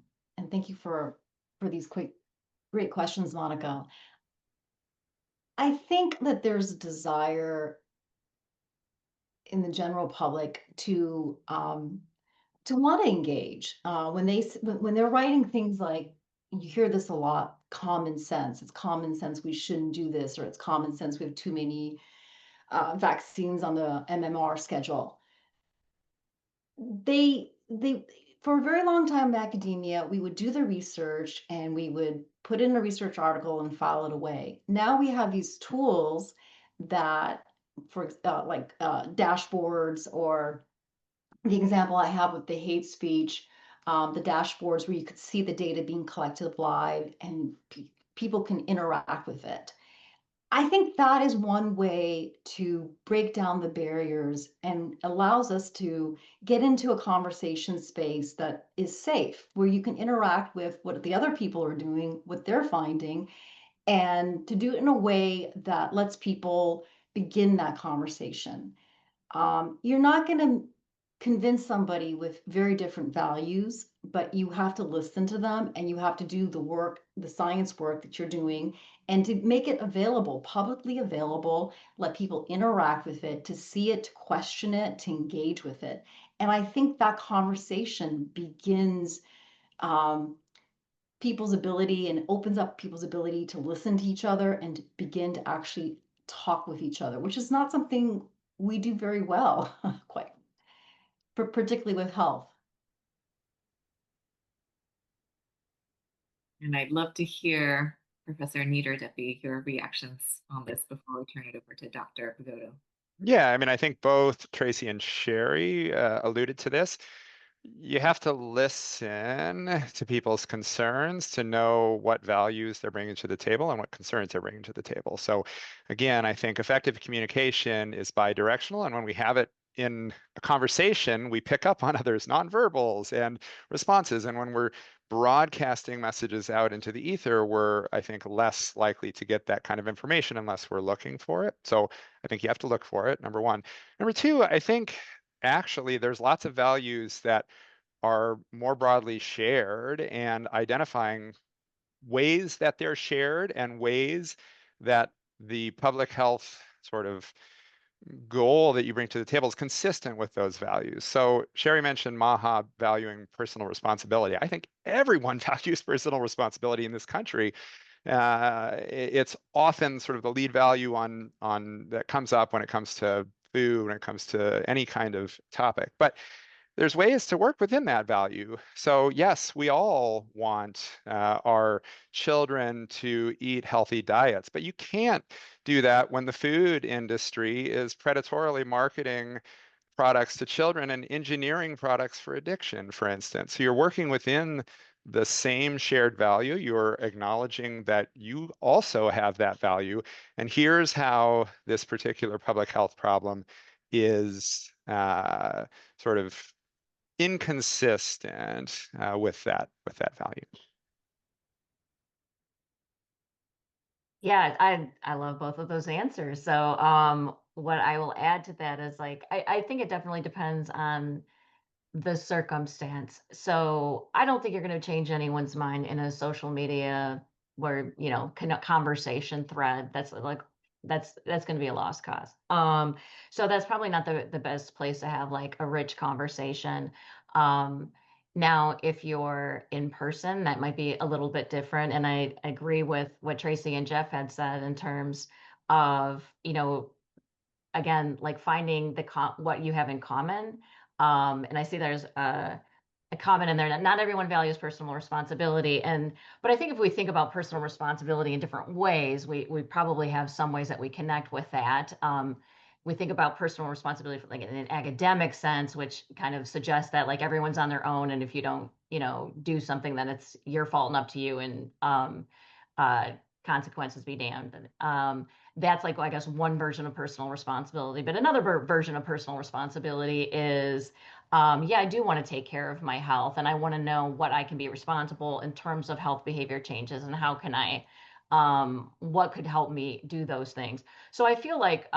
thank you for these great questions, Monica. I think that there's a desire in the general public to want to engage when they're writing things like, you hear this a lot, common sense. It's common sense we shouldn't do this, or it's common sense we have too many vaccines on the MMR schedule. They for a very long time in academia, we would do the research and we would put in a research article and file it away. Now we have these tools that, for dashboards, or the example I have with the hate speech, the dashboards where you could see the data being collected live and people can interact with it. I think that is one way to break down the barriers and allows us to get into a conversation space that is safe, where you can interact with what the other people are doing, what they're finding, and to do it in a way that lets people begin that conversation. You're not going to convince somebody with very different values, but you have to listen to them and you have to do the work, the science work that you're doing, and to make it available, publicly available, let people interact with it, to see it, to question it, to engage with it. And I think that conversation begins people's ability and opens up people's ability to listen to each other and to begin to actually talk with each other, which is not something we do very well, quite particularly with health. And I'd love to hear, Professor Niederdeppy, your reactions on this before we turn it over to Dr. Bogotto. Yeah, I mean, I think both Tracy and Sherry alluded to this. You have to listen to people's concerns to know what values they're bringing to the table and what concerns they're bringing to the table. So again, I think effective communication is bi-directional, and when we have it in a conversation, we pick up on others' nonverbals and responses. And when we're broadcasting messages out into the ether, we're, I think, less likely to get that kind of information unless we're looking for it. So I think you have to look for it, number one. Number two, I think actually there's lots of values that are more broadly shared, and identifying ways that they're shared and ways that the public health sort of goal that you bring to the table is consistent with those values. So Sherry mentioned Maha valuing personal responsibility. I think everyone values personal responsibility in this country. It's often sort of the lead value on that comes up when it comes to food, when it comes to any kind of topic. But there's ways to work within that value. So yes, we all want our children to eat healthy diets, but you can't do that when the food industry is predatorily marketing products to children and engineering products for addiction, for instance. So you're working within the same shared value. You're acknowledging that you also have that value. And here's how this particular public health problem is sort of inconsistent with that value. Yeah, I love both of those answers. So what I will add to that is like I think it definitely depends on the circumstance. So I don't think you're going to change anyone's mind in a social media where, you know, conversation thread. That's like that's going to be a lost cause. So that's probably not the best place to have like a rich conversation. Now, if you're in person, that might be a little bit different. And I agree with what Tracy and Jeff had said in terms of, you know, again, like finding what you have in common. And I see there's a comment in there that not everyone values personal responsibility. But I think if we think about personal responsibility in different ways, we probably have some ways that we connect with that. We think about personal responsibility like in an academic sense, which kind of suggests that like everyone's on their own, and if you don't, you know, do something, then it's your fault and up to you, and consequences be damned. That's like, I guess, one version of personal responsibility. But another version of personal responsibility is, yeah, I do want to take care of my health, and I want to know what I can be responsible in terms of health behavior changes, and how can I, what could help me do those things. So I feel like,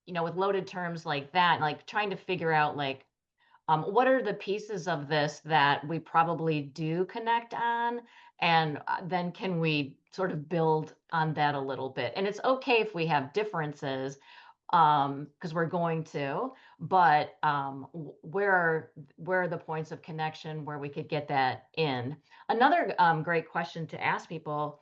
you know, with loaded terms like that, like trying to figure out like, what are the pieces of this that we probably do connect on? And then can we sort of build on that a little bit? And it's okay if we have differences, because we're going to, but where are the points of connection where we could get that in? Another great question to ask people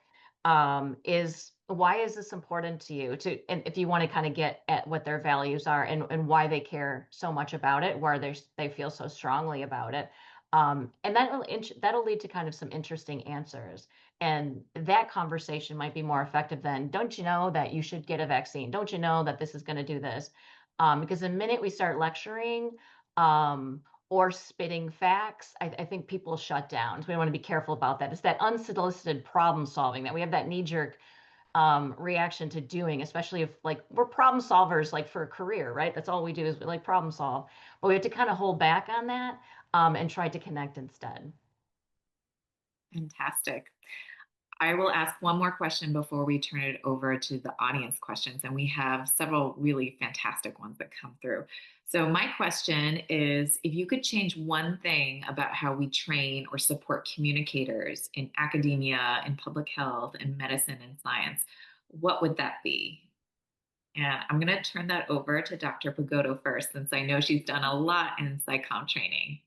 is, why is this important to you? And if you want to kind of get at what their values are, and why they care so much about it, where they feel so strongly about it. And that'll lead to kind of some interesting answers. And that conversation might be more effective than, don't you know that you should get a vaccine? Don't you know that this is going to do this? Because the minute we start lecturing, or spitting facts, I think people shut down. So we want to be careful about that. It's that unsolicited problem solving that we have that knee-jerk reaction to doing, especially if like we're problem solvers, like for a career, right? That's all we do is we like problem solve. But we have to kind of hold back on that, and try to connect instead. Fantastic. I will ask one more question before we turn it over to the audience questions. And we have several really fantastic ones that come through. So my question is, if you could change one thing about how we train or support communicators in academia, in public health, in medicine and science, what would that be? And I'm going to turn that over to Dr. Pagoto first, since I know she's done a lot in psychom training.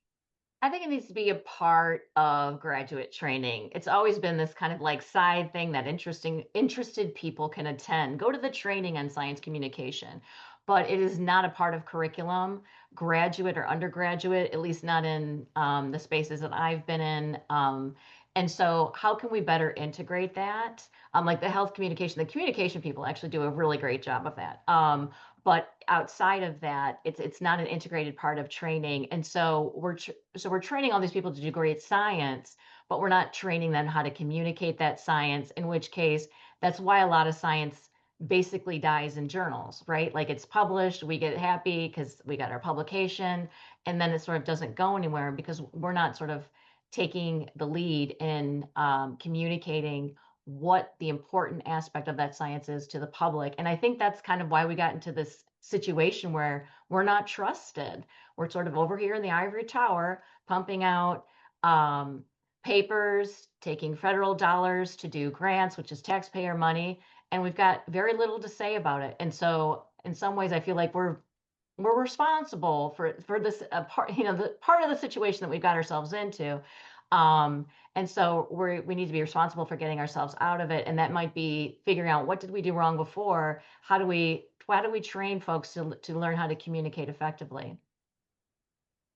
I think it needs to be a part of graduate training. It's always been this kind of like side thing that interested people can attend. Go to the training on science communication, but it is not a part of curriculum, graduate or undergraduate, at least not in the spaces that I've been in. And so how can we better integrate that? Like the communication people actually do a really great job of that. But outside of that, it's not an integrated part of training. And so we're training all these people to do great science, but we're not training them how to communicate that science, in which case that's why a lot of science basically dies in journals, right? Like it's published, we get happy because we got our publication, and then it sort of doesn't go anywhere because we're not sort of taking the lead in communicating what the important aspect of that science is to the public. And I think that's kind of why we got into this situation where we're not trusted. We're sort of over here in the ivory tower, pumping out papers, taking federal dollars to do grants, which is taxpayer money, and we've got very little to say about it. And so in some ways, I feel like we're responsible for this part, you know, the part of the situation that we've got ourselves into. And so we need to be responsible for getting ourselves out of it. And that might be figuring out, what did we do wrong before? How do we train folks to learn how to communicate effectively?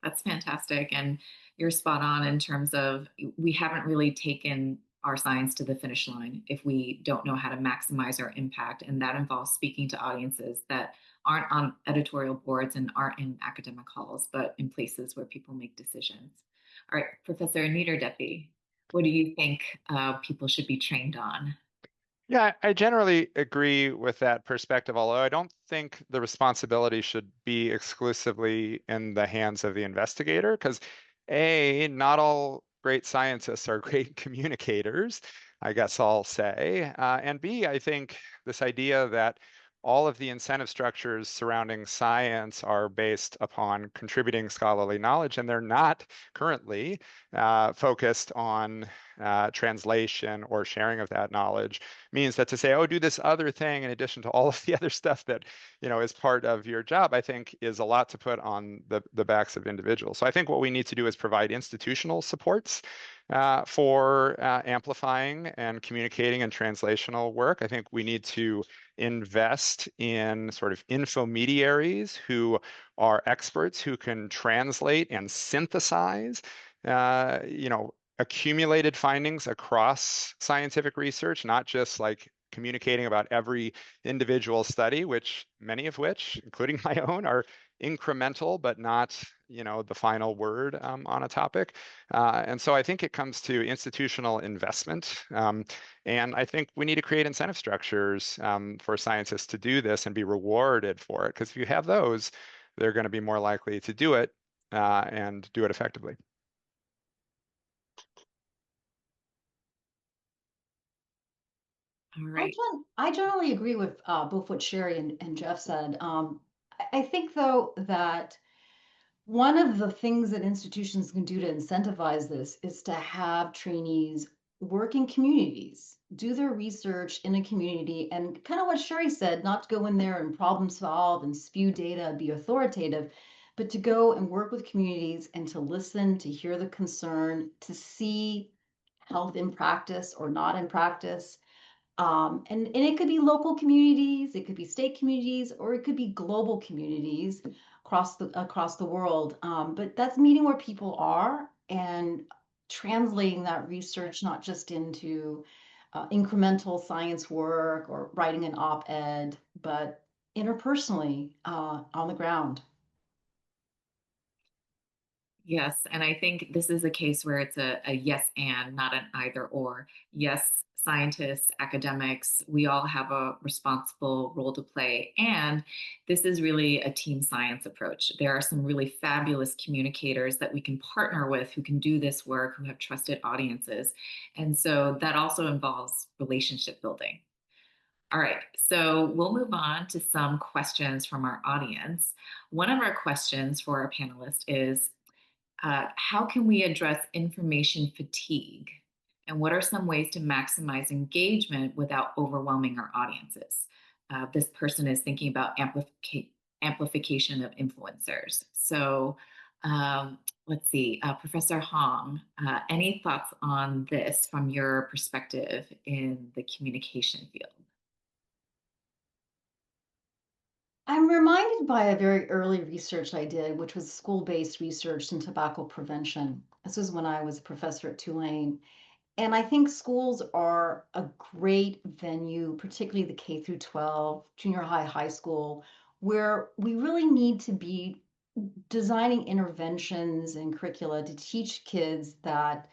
That's fantastic. And you're spot on in terms of, we haven't really taken our science to the finish line if we don't know how to maximize our impact. And that involves speaking to audiences that aren't on editorial boards and aren't in academic halls, but in places where people make decisions. All right, Professor Niederdeppy, What do you think people should be trained on? Yeah, I generally agree with that perspective, although I don't think the responsibility should be exclusively in the hands of the investigator, because A, not all great scientists are great communicators, I guess I'll say. And B, I think this idea that all of the incentive structures surrounding science are based upon contributing scholarly knowledge, and they're not currently focused on translation or sharing of that knowledge, means that to say, oh, do this other thing in addition to all of the other stuff that, is part of your job, I think is a lot to put on the backs of individuals. So I think what we need to do is provide institutional supports for amplifying and communicating and translational work. I think we need to invest in sort of infomediaries who are experts who can translate and synthesize, accumulated findings across scientific research, not just like communicating about every individual study, which many of which, including my own, are incremental, but not, the final word on a topic. And so I think it comes to institutional investment. And I think we need to create incentive structures for scientists to do this and be rewarded for it. Because if you have those, they're going to be more likely to do it and do it effectively. All right. I generally agree with both what Sherry and Jeff said. I think, though, that one of the things that institutions can do to incentivize this is to have trainees work in communities, do their research in a community, and kind of what Sherry said, not to go in there and problem solve and spew data and be authoritative, but to go and work with communities and to listen, to hear the concern, to see health in practice or not in practice. And it could be local communities, it could be state communities, or it could be global communities across the world. But that's meeting where people are and translating that research not just into incremental science work or writing an op-ed, but interpersonally on the ground. Yes, and I think this is a case where it's a yes and, not an either or. Yes, scientists, academics, we all have a responsible role to play. And this is really a team science approach. There are some really fabulous communicators that we can partner with who can do this work, who have trusted audiences. And so that also involves relationship building. All right, so we'll move on to some questions from our audience. One of our questions for our panelists is, how can we address information fatigue? And what are some ways to maximize engagement without overwhelming our audiences? This person is thinking about amplification of influencers. So let's see, Professor Hong, any thoughts on this from your perspective in the communication field? I'm reminded by a very early research I did, which was school-based research in tobacco prevention. This was when I was a professor at Tulane. And I think schools are a great venue, particularly the K through 12, junior high, high school, where we really need to be designing interventions and curricula to teach kids that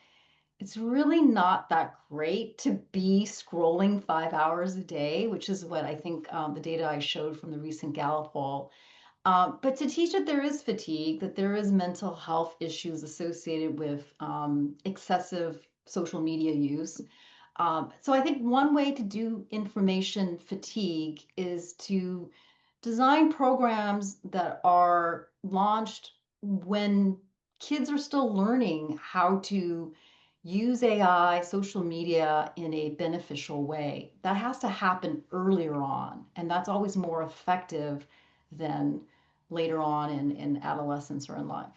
it's really not that great to be scrolling 5 hours a day, which is what I think the data I showed from the recent Gallup poll. But to teach that there is fatigue, that there is mental health issues associated with excessive social media use. So I think one way to do information fatigue is to design programs that are launched when kids are still learning how to use AI, social media in a beneficial way. That has to happen earlier on, and that's always more effective than later on in adolescence or in life.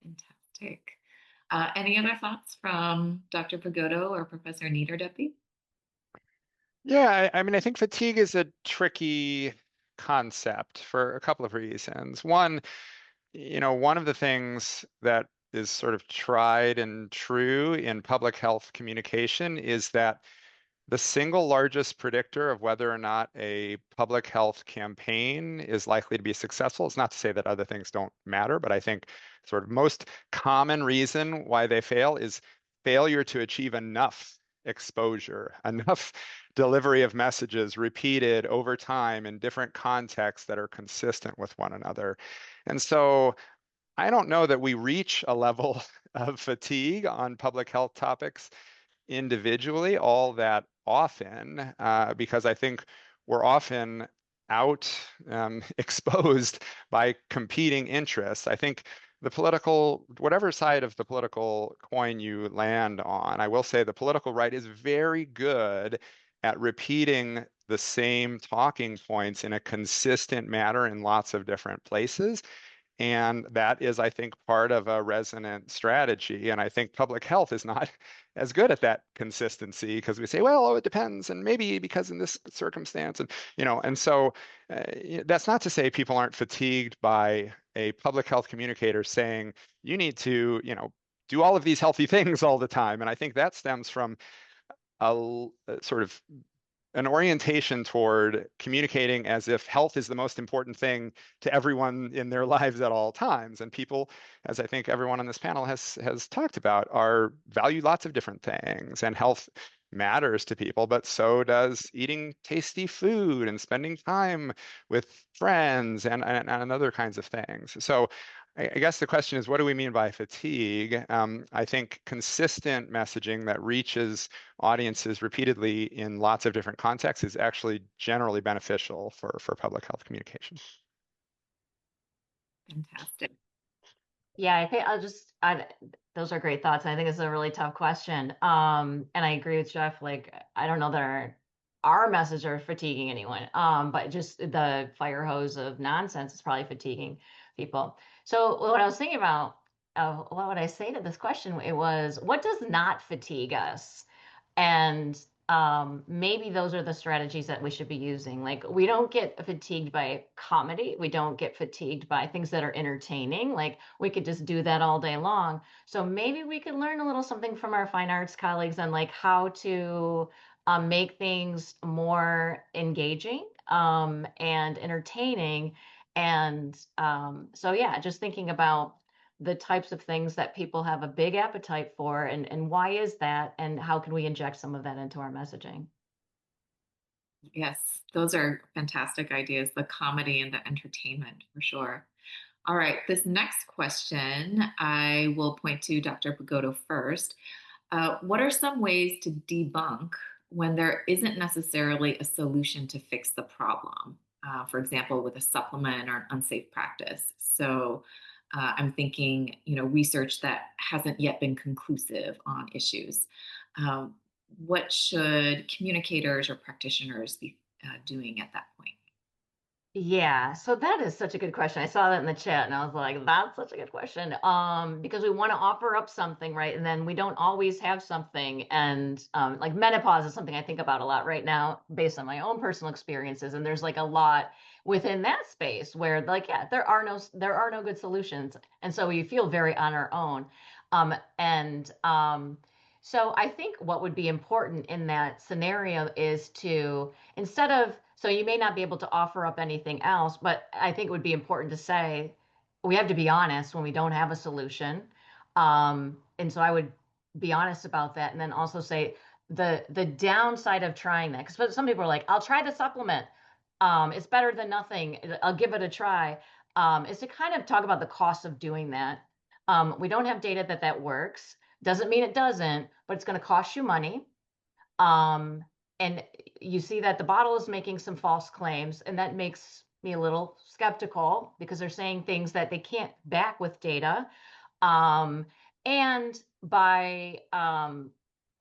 Fantastic. Any other thoughts from Dr. Pagoto or Professor Niederdeppy? Yeah, I mean, I think fatigue is a tricky concept for a couple of reasons. One, one of the things that is sort of tried and true in public health communication is that the single largest predictor of whether or not a public health campaign is likely to be successful. It's not to say that other things don't matter, but I think sort of most common reason why they fail is failure to achieve enough exposure, enough delivery of messages repeated over time in different contexts that are consistent with one another. And so I don't know that we reach a level of fatigue on public health topics individually all that often, because I think we're often out exposed by competing interests. I think the political, whatever side of the political coin you land on, I will say the political right is very good at repeating the same talking points in a consistent manner in lots of different places. And that is, I think, part of a resonant strategy. And I think public health is not as good at that consistency because we say, well, oh, it depends, and maybe because in this circumstance, and and so that's not to say people aren't fatigued by a public health communicator saying you need to, do all of these healthy things all the time. And I think that stems from a sort of an orientation toward communicating as if health is the most important thing to everyone in their lives at all times. And people, as I think everyone on this panel has talked about, are value lots of different things, and health matters to people, but so does eating tasty food and spending time with friends and other kinds of things. So I guess the question is, what do we mean by fatigue? I think consistent messaging that reaches audiences repeatedly in lots of different contexts is actually generally beneficial for public health communication. Fantastic. Yeah, I think those are great thoughts. I think it's a really tough question. And I agree with Jeff. Like, I don't know that our message are fatiguing anyone. But just the fire hose of nonsense is probably fatiguing people. So what I was thinking about, what would I say to this question? It was, what does not fatigue us? And maybe those are the strategies that we should be using. Like, we don't get fatigued by comedy. We don't get fatigued by things that are entertaining. Like, we could just do that all day long. So maybe we could learn a little something from our fine arts colleagues on like how to make things more engaging and entertaining. And so, yeah, just thinking about the types of things that people have a big appetite for, and why is that, and how can we inject some of that into our messaging? Yes, those are fantastic ideas, the comedy and the entertainment for sure. All right, this next question, I will point to Dr. Pagoto first. What are some ways to debunk when there isn't necessarily a solution to fix the problem? For example, with a supplement or an unsafe practice. So I'm thinking, research that hasn't yet been conclusive on issues. Um, what should communicators or practitioners be doing at that point? Yeah, so that is such a good question. I saw that in the chat and I was like, that's such a good question. Because we want to offer up something, right? And then we don't always have something. And like menopause is something I think about a lot right now based on my own personal experiences. And there's like a lot within that space where like, yeah, there are no good solutions. And so we feel very on our own. So I think what would be important in that scenario is to, instead of, so you may not be able to offer up anything else, but I think it would be important to say we have to be honest when we don't have a solution. And so I would be honest about that, and then also say the downside of trying that, because some people are like, I'll try the supplement. It's better than nothing. I'll give it a try. Is to kind of talk about the cost of doing that. We don't have data that works. Doesn't mean it doesn't, but it's going to cost you money. And you see that the bottle is making some false claims, and that makes me a little skeptical because they're saying things that they can't back with data. And by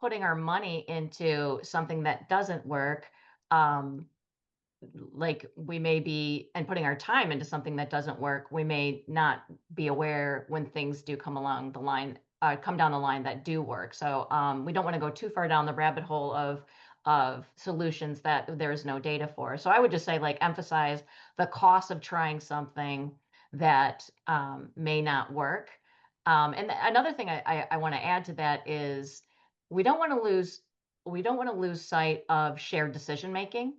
putting our money into something that doesn't work, like we may be, and putting our time into something that doesn't work, we may not be aware when things do come along the line, come down the line that do work. So we don't want to go too far down the rabbit hole of solutions that there is no data for. So I would just say, like, emphasize the cost of trying something that may not work. And another thing I want to add to that is we don't want to lose we don't want to lose sight of shared decision making.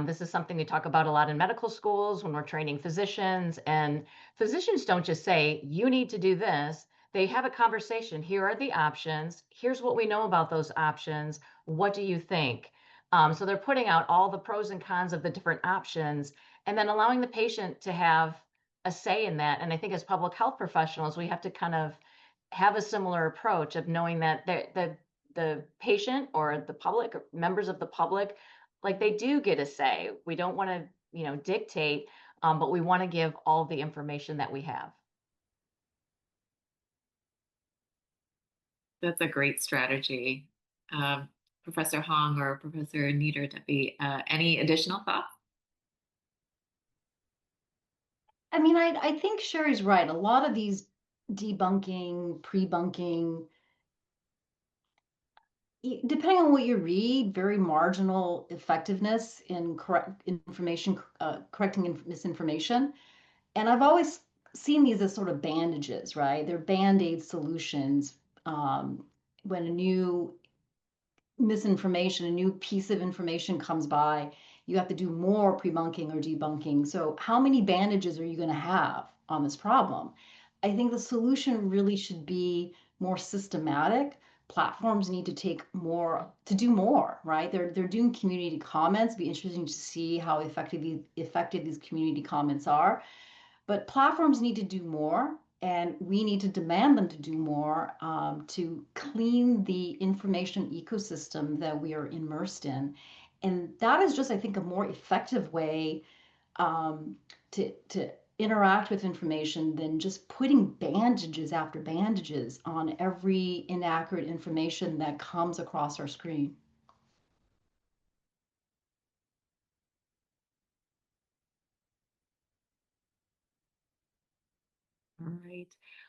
This is something we talk about a lot in medical schools when we're training physicians, and physicians don't just say, you need to do this. They have a conversation. Here are the options. Here's what we know about those options. What do you think? So they're putting out all the pros and cons of the different options and then allowing the patient to have a say in that. And I think as public health professionals, we have to kind of have a similar approach of knowing that the patient or the public, or members of the public, like they do get a say. We don't want to, dictate, but we want to give all the information that we have. That's a great strategy. Professor Hong or Professor Nieder-Deppy, any additional thoughts? I mean, I think Sherry's right. A lot of these debunking, pre-bunking, depending on what you read, very marginal effectiveness in correcting misinformation. And I've always seen these as sort of bandages, right? They're band-aid solutions. When a new misinformation, a new piece of information comes by, you have to do more pre-bunking or debunking. So how many bandages are you going to have on this problem? I think the solution really should be more systematic. Platforms need to do more, right? They're doing community comments. It'd be interesting to see how effective these community comments are. But platforms need to do more, and we need to demand them to do more to clean the information ecosystem that we are immersed in. And that is just, I think, a more effective way to interact with information than just putting bandages after bandages on every inaccurate information that comes across our screen. All right.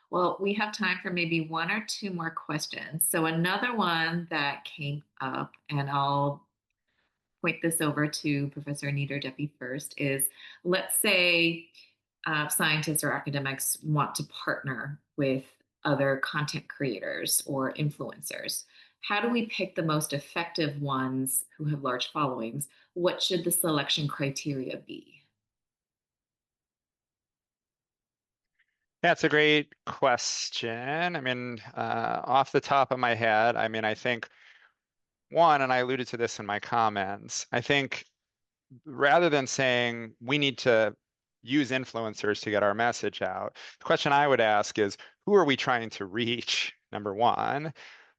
Well, we have time for maybe one or two more questions. So another one that came up, and I'll point this over to Professor Nieder-Deppy first, is let's say scientists or academics want to partner with other content creators or influencers. How do we pick the most effective ones who have large followings? What should the selection criteria be? That's a great question. I mean, off the top of my head, I mean, I think one, and I alluded to this in my comments, I think rather than saying we need to use influencers to get our message out, the question I would ask is, who are we trying to reach? Number one,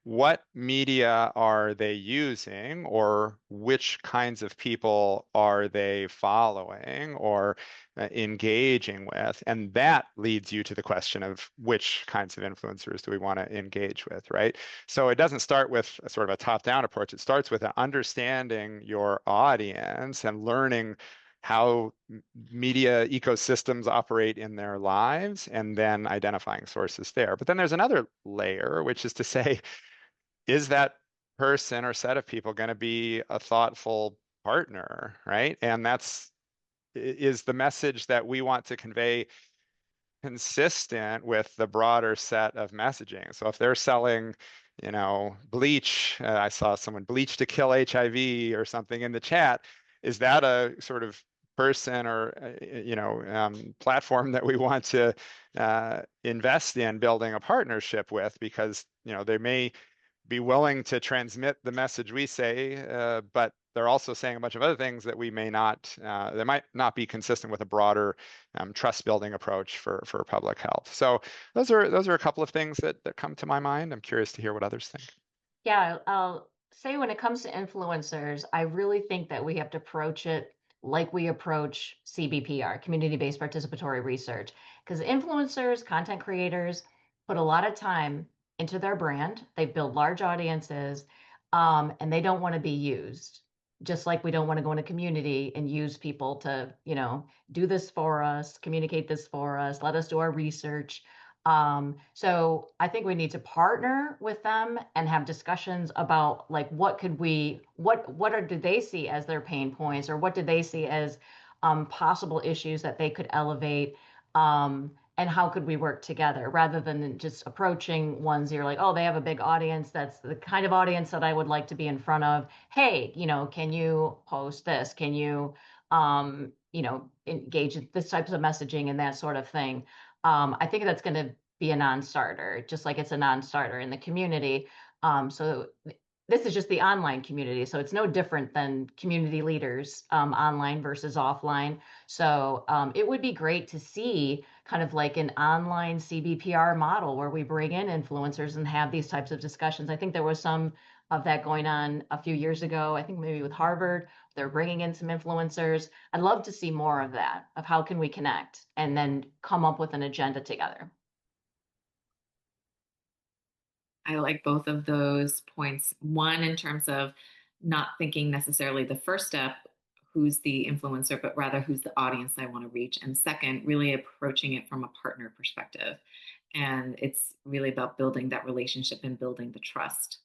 what media are they using, or which kinds of people are they following or engaging with? And that leads you to the question of which kinds of influencers do we want to engage with, right? So it doesn't start with a sort of a top-down approach. It starts with understanding your audience and learning how media ecosystems operate in their lives, and then identifying sources there. But then there's another layer, which is to say, is that person or set of people going to be a thoughtful partner, right? And is the message that we want to convey consistent with the broader set of messaging? So if they're selling, bleach, I saw someone bleach to kill HIV or something in the chat, is that a sort of person or platform that we want to invest in building a partnership with? Because they may be willing to transmit the message we say, but they're also saying a bunch of other things that we may not, that might not be consistent with a broader trust building approach for public health. So those are a couple of things that come to my mind. I'm curious to hear what others think. Yeah, I'll say when it comes to influencers, I really think that we have to approach it like we approach CBPR, community-based participatory research, because influencers, content creators, put a lot of time into their brand. They build large audiences, and they don't want to be used. Just like we don't want to go in a community and use people to, do this for us, communicate this for us, let us do our research. So I think we need to partner with them and have discussions about like what do they see as their pain points, or what do they see as possible issues that they could elevate, and how could we work together rather than just approaching ones you're like, oh, they have a big audience. That's the kind of audience that I would like to be in front of. Hey, can you post this? Can you, engage in this types of messaging and that sort of thing. I think that's going to be a non-starter, just like it's a non-starter in the community. So this is just the online community. So it's no different than community leaders online versus offline. So it would be great to see kind of like an online CBPR model where we bring in influencers and have these types of discussions. I think there was some of that going on a few years ago, I think maybe with Harvard, they're bringing in some influencers. I'd love to see more of that, of how can we connect and then come up with an agenda together. I like both of those points. One, in terms of not thinking necessarily the first step, who's the influencer, but rather who's the audience I want to reach. And second, really approaching it from a partner perspective. And it's really about building that relationship and building the trust.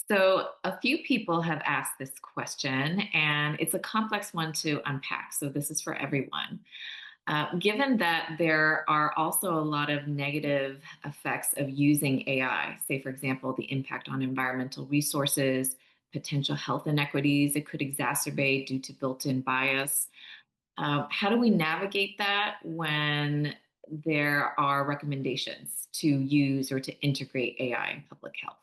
So a few people have asked this question, and it's a complex one to unpack. So this is for everyone. Given that there are also a lot of negative effects of using AI, say, for example, the impact on environmental resources, potential health inequities it could exacerbate due to built-in bias. How do we navigate that when there are recommendations to use or to integrate AI in public health?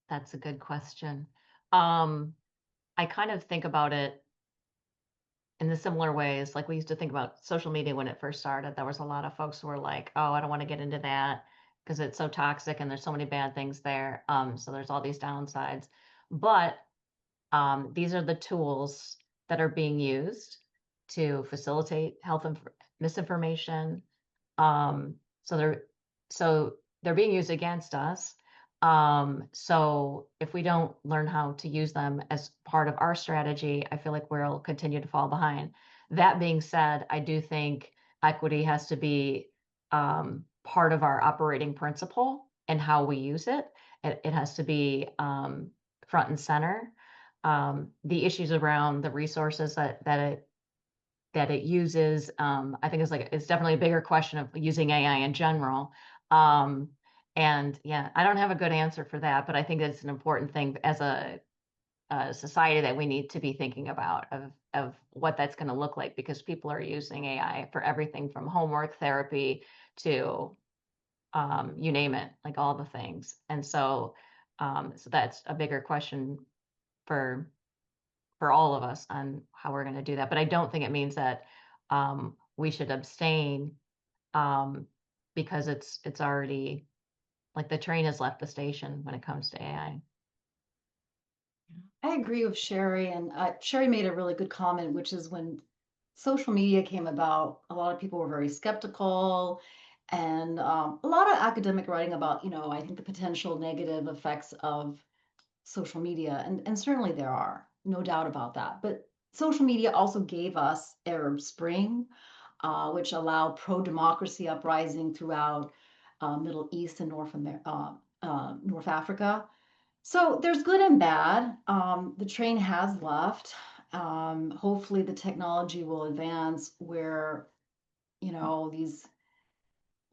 That's a good question. I kind of think about it in the similar ways, like we used to think about social media when it first started. There was a lot of folks who were like, oh, I don't want to get into that because it's so toxic and there's so many bad things there. So there's all these downsides. But these are the tools that are being used to facilitate health misinformation. So they're being used against us. So if we don't learn how to use them as part of our strategy, I feel like we'll continue to fall behind. That being said, I do think equity has to be part of our operating principle and how we use it. It has to be front and center. The issues around the resources that it uses, I think it's definitely a bigger question of using AI in general. And yeah, I don't have a good answer for that, but I think it's an important thing as a society that we need to be thinking about of what that's going to look like, because people are using AI for everything from homework, therapy to you name it, like all the things. And so that's a bigger question for all of us on how we're going to do that. But I don't think it means that we should abstain because it's already like the train has left the station when it comes to AI. I agree with Sherry, and Sherry made a really good comment, which is when social media came about, a lot of people were very skeptical, and a lot of academic writing about, I think the potential negative effects of social media, and certainly there are, no doubt about that. But social media also gave us Arab Spring, which allowed pro-democracy uprising throughout Middle East and North Africa. So there's good and bad. The train has left. Hopefully the technology will advance where, these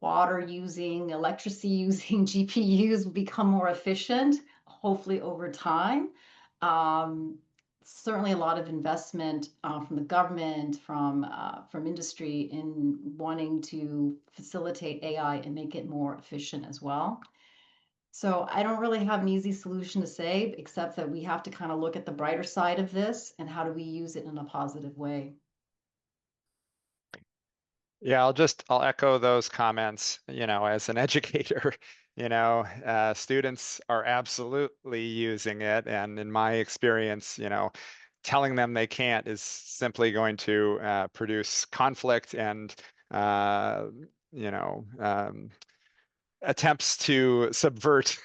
water using, electricity using GPUs will become more efficient, hopefully over time. Certainly a lot of investment from the government, from industry in wanting to facilitate AI and make it more efficient as well. So I don't really have an easy solution to say, except that we have to kind of look at the brighter side of this and how do we use it in a positive way. Yeah, I'll echo those comments. As an educator, students are absolutely using it. And in my experience, telling them they can't is simply going to produce conflict and, attempts to subvert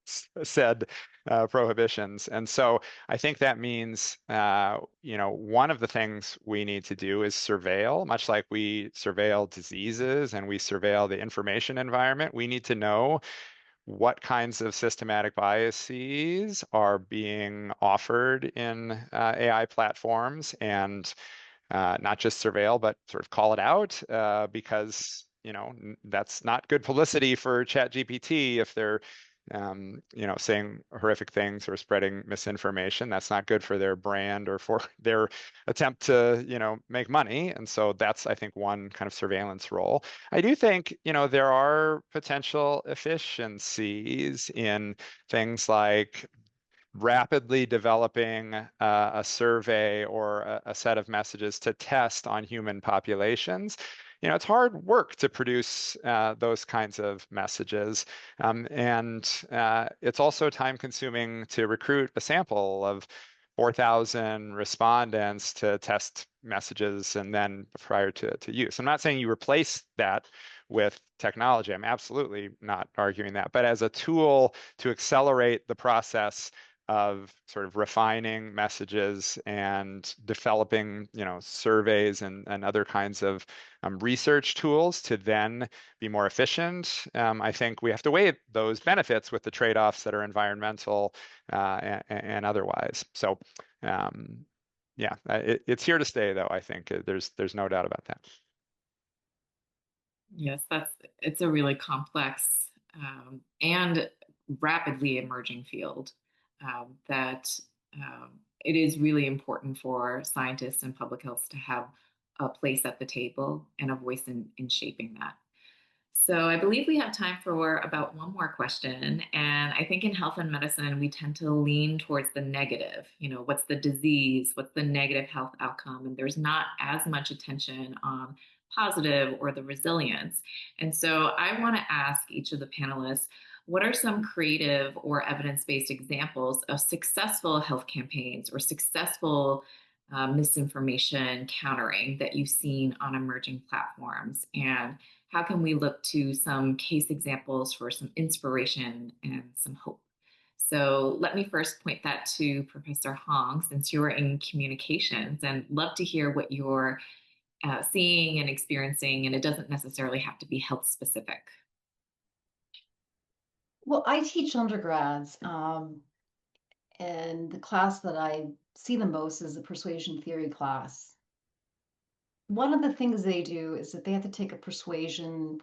said prohibitions. And so I think that means, one of the things we need to do is surveil, much like we surveil diseases and we surveil the information environment. We need to know what kinds of systematic biases are being offered in AI platforms, and not just surveil, but sort of call it out, because that's not good publicity for ChatGPT if they're saying horrific things or spreading misinformation. That's not good for their brand or for their attempt to make money. And so that's, I think, one kind of surveillance role. I do think there are potential efficiencies in things like rapidly developing a survey or a set of messages to test on human populations. It's hard work to produce those kinds of messages. And it's also time consuming to recruit a sample of 4,000 respondents to test messages and then prior to use. I'm not saying you replace that with technology. I'm absolutely not arguing that. But as a tool to accelerate the process of sort of refining messages and developing, surveys and other kinds of research tools to then be more efficient. I think we have to weigh those benefits with the trade-offs that are environmental and otherwise. So, yeah, it's here to stay, though. I think there's no doubt about that. Yes, it's a really complex and rapidly emerging field that it is really important for scientists and public health to have a place at the table and a voice in shaping that. So I believe we have time for about one more question. And I think in health and medicine, we tend to lean towards the negative. What's the disease? What's the negative health outcome? And there's not as much attention on positive or the resilience. And so I want to ask each of the panelists, what are some creative or evidence-based examples of successful health campaigns or successful misinformation countering that you've seen on emerging platforms? And how can we look to some case examples for some inspiration and some hope? So let me first point that to Professor Hong, since you're in communications, and love to hear what you're seeing and experiencing, and it doesn't necessarily have to be health specific. Well, I teach undergrads, and the class that I see the most is the persuasion theory class. One of the things they do is that they have to take a persuasion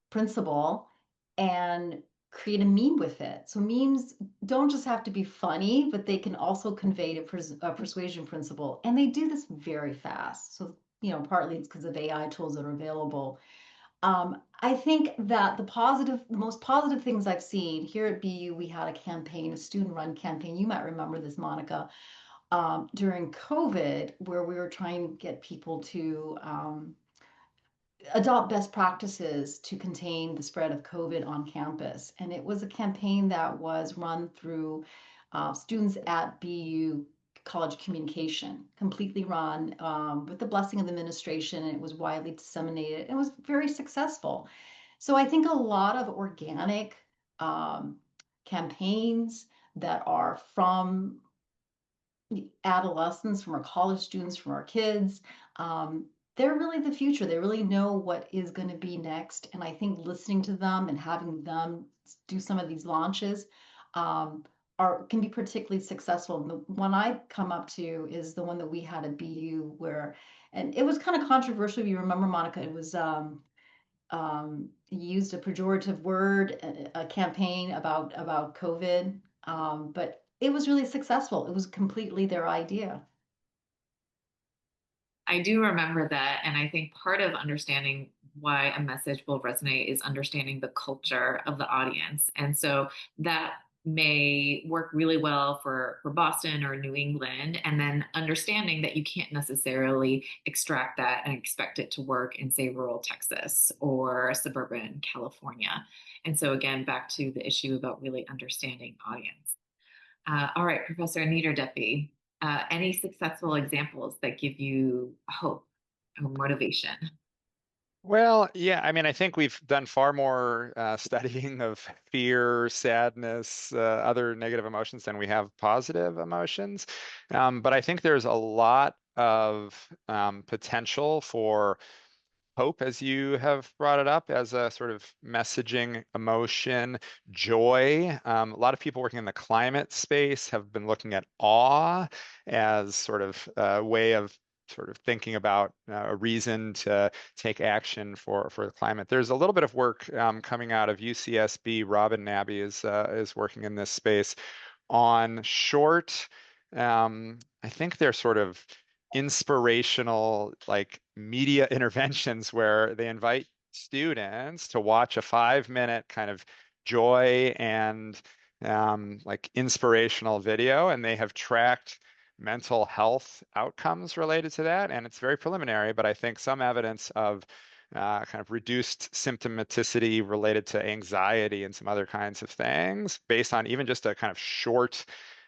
principle and create a meme with it. So memes don't just have to be funny, but they can also convey a persuasion principle. And they do this very fast. So, partly it's because of AI tools that are available. I think that the most positive things I've seen here at BU, we had a campaign, a student-run campaign. You might remember this, Monica, during COVID, where we were trying to get people to adopt best practices to contain the spread of COVID on campus. And it was a campaign that was run through students at BU College Communication, completely run with the blessing of the administration, and it was widely disseminated. It was very successful. So I think a lot of organic campaigns that are from adolescents, from our college students, from our kids, they're really the future. They really know what is going to be next. And I think listening to them and having them do some of these launches can be particularly successful. And the one I come up to is the one that we had at BU and it was kind of controversial. If you remember, Monica, it was used a pejorative word, a campaign about COVID, but it was really successful. It was completely their idea. I do remember that. And I think part of understanding why a message will resonate is understanding the culture of the audience. And so that may work really well for Boston or New England, and then understanding that you can't necessarily extract that and expect it to work in, say, rural Texas or suburban California. And so again, back to the issue about really understanding audience. All right, Professor Niederdeppy, any successful examples that give you hope or motivation? Well, yeah, I mean, I think we've done far more studying of fear, sadness, other negative emotions than we have positive emotions. But I think there's a lot of potential for hope, as you have brought it up, as a sort of messaging, emotion, joy. A lot of people working in the climate space have been looking at awe as sort of a way of sort of thinking about a reason to take action for the climate. There's a little bit of work coming out of UCSB. Robin Nabby is working in this space on short, I think they're sort of inspirational, like media interventions where they invite students to watch a 5-minute kind of joy and like inspirational video, and they have tracked mental health outcomes related to that. And it's very preliminary, but I think some evidence of kind of reduced symptomaticity related to anxiety and some other kinds of things based on even just a kind of short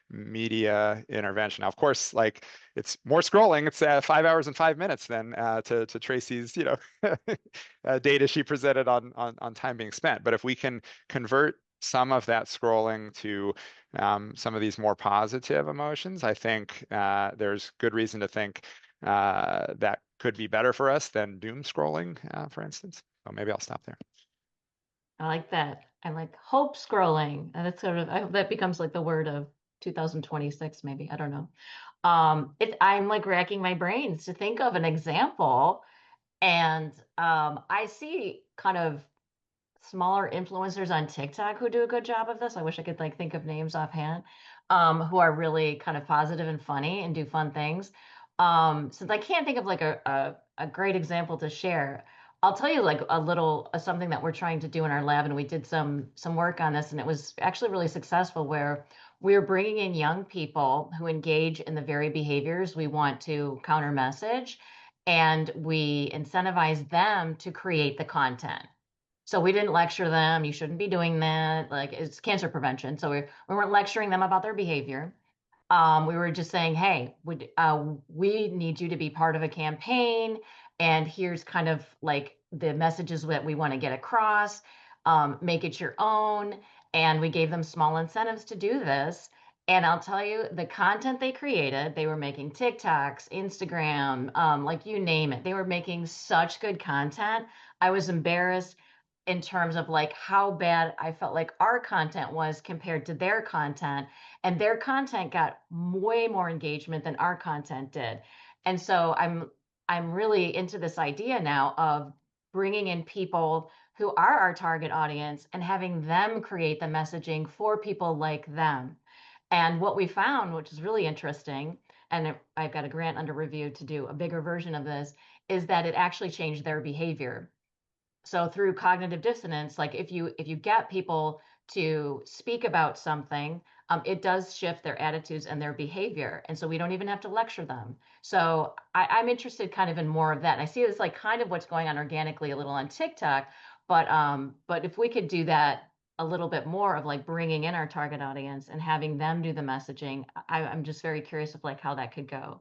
media intervention. Now, of course, like it's more scrolling. It's 5 hours and 5 minutes than to Tracy's, data she presented on time being spent. But if we can convert some of that scrolling to some of these more positive emotions, I think there's good reason to think that could be better for us than doom scrolling, for instance. So maybe I'll stop there. I like that. I like hope scrolling. And it's sort of, I hope that becomes like the word of 2026, maybe. I don't know. I'm like racking my brains to think of an example. And I see kind of smaller influencers on TikTok who do a good job of this. I wish I could like think of names offhand, who are really kind of positive and funny and do fun things. Since I can't think of like a great example to share, I'll tell you like a little something that we're trying to do in our lab, and we did some work on this, and it was actually really successful, where we're bringing in young people who engage in the very behaviors we want to counter message, and we incentivize them to create the content. So we didn't lecture them, you shouldn't be doing that, like it's cancer prevention. So we weren't lecturing them about their behavior. We were just saying, hey, we need you to be part of a campaign, and here's kind of like the messages that we want to get across. Make it your own. And we gave them small incentives to do this. And I'll tell you, the content they created, they were making TikToks, Instagram, like you name it. They were making such good content. I was embarrassed in terms of like how bad I felt like our content was compared to their content, and their content got way more engagement than our content did. And so I'm really into this idea now of bringing in people who are our target audience and having them create the messaging for people like them. And what we found, which is really interesting, and I've got a grant under review to do a bigger version of this, is that it actually changed their behavior. So through cognitive dissonance, like if you get people to speak about something, it does shift their attitudes and their behavior. And so we don't even have to lecture them. So I'm interested kind of in more of that. And I see it's like kind of what's going on organically a little on TikTok, but if we could do that a little bit more of like bringing in our target audience and having them do the messaging, I'm just very curious of like how that could go.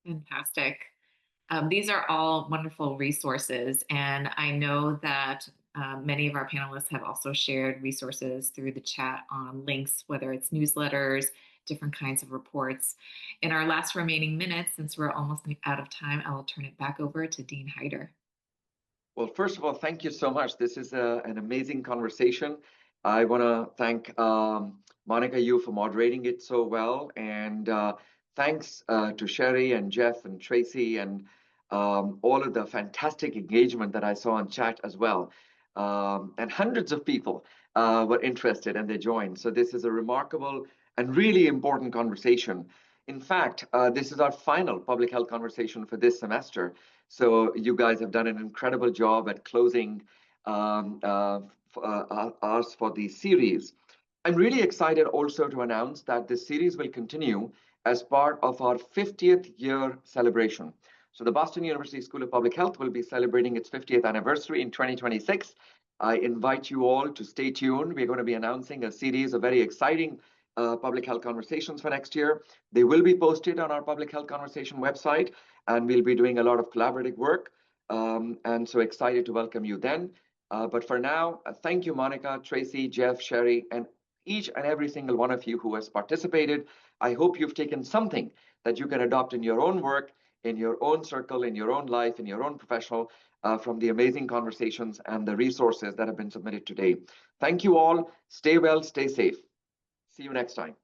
Fantastic. These are all wonderful resources, and I know that many of our panelists have also shared resources through the chat on links, whether it's newsletters, different kinds of reports. In our last remaining minutes, since we're almost out of time, I'll turn it back over to Dean Hyder. Well, first of all, thank you so much. This is an amazing conversation. I want to thank Monica, you for moderating it so well. And thanks to Sherry and Jeff and Tracy and all of the fantastic engagement that I saw on chat as well. And hundreds of people were interested and they joined. So this is a remarkable and really important conversation. In fact, this is our final public health conversation for this semester. So you guys have done an incredible job at closing us for the series. I'm really excited also to announce that this series will continue as part of our 50th year celebration. So the Boston University School of Public Health will be celebrating its 50th anniversary in 2026. I invite you all to stay tuned. We're going to be announcing a series of very exciting public health conversations for next year. They will be posted on our public health conversation website, and we'll be doing a lot of collaborative work. And so excited to welcome you then. But for now, thank you, Monica, Tracy, Jeff, Sherry, and each and every single one of you who has participated. I hope you've taken something that you can adopt in your own work, in your own circle, in your own life, in your own professional, from the amazing conversations and the resources that have been submitted today. Thank you all. Stay well, stay safe. See you next time.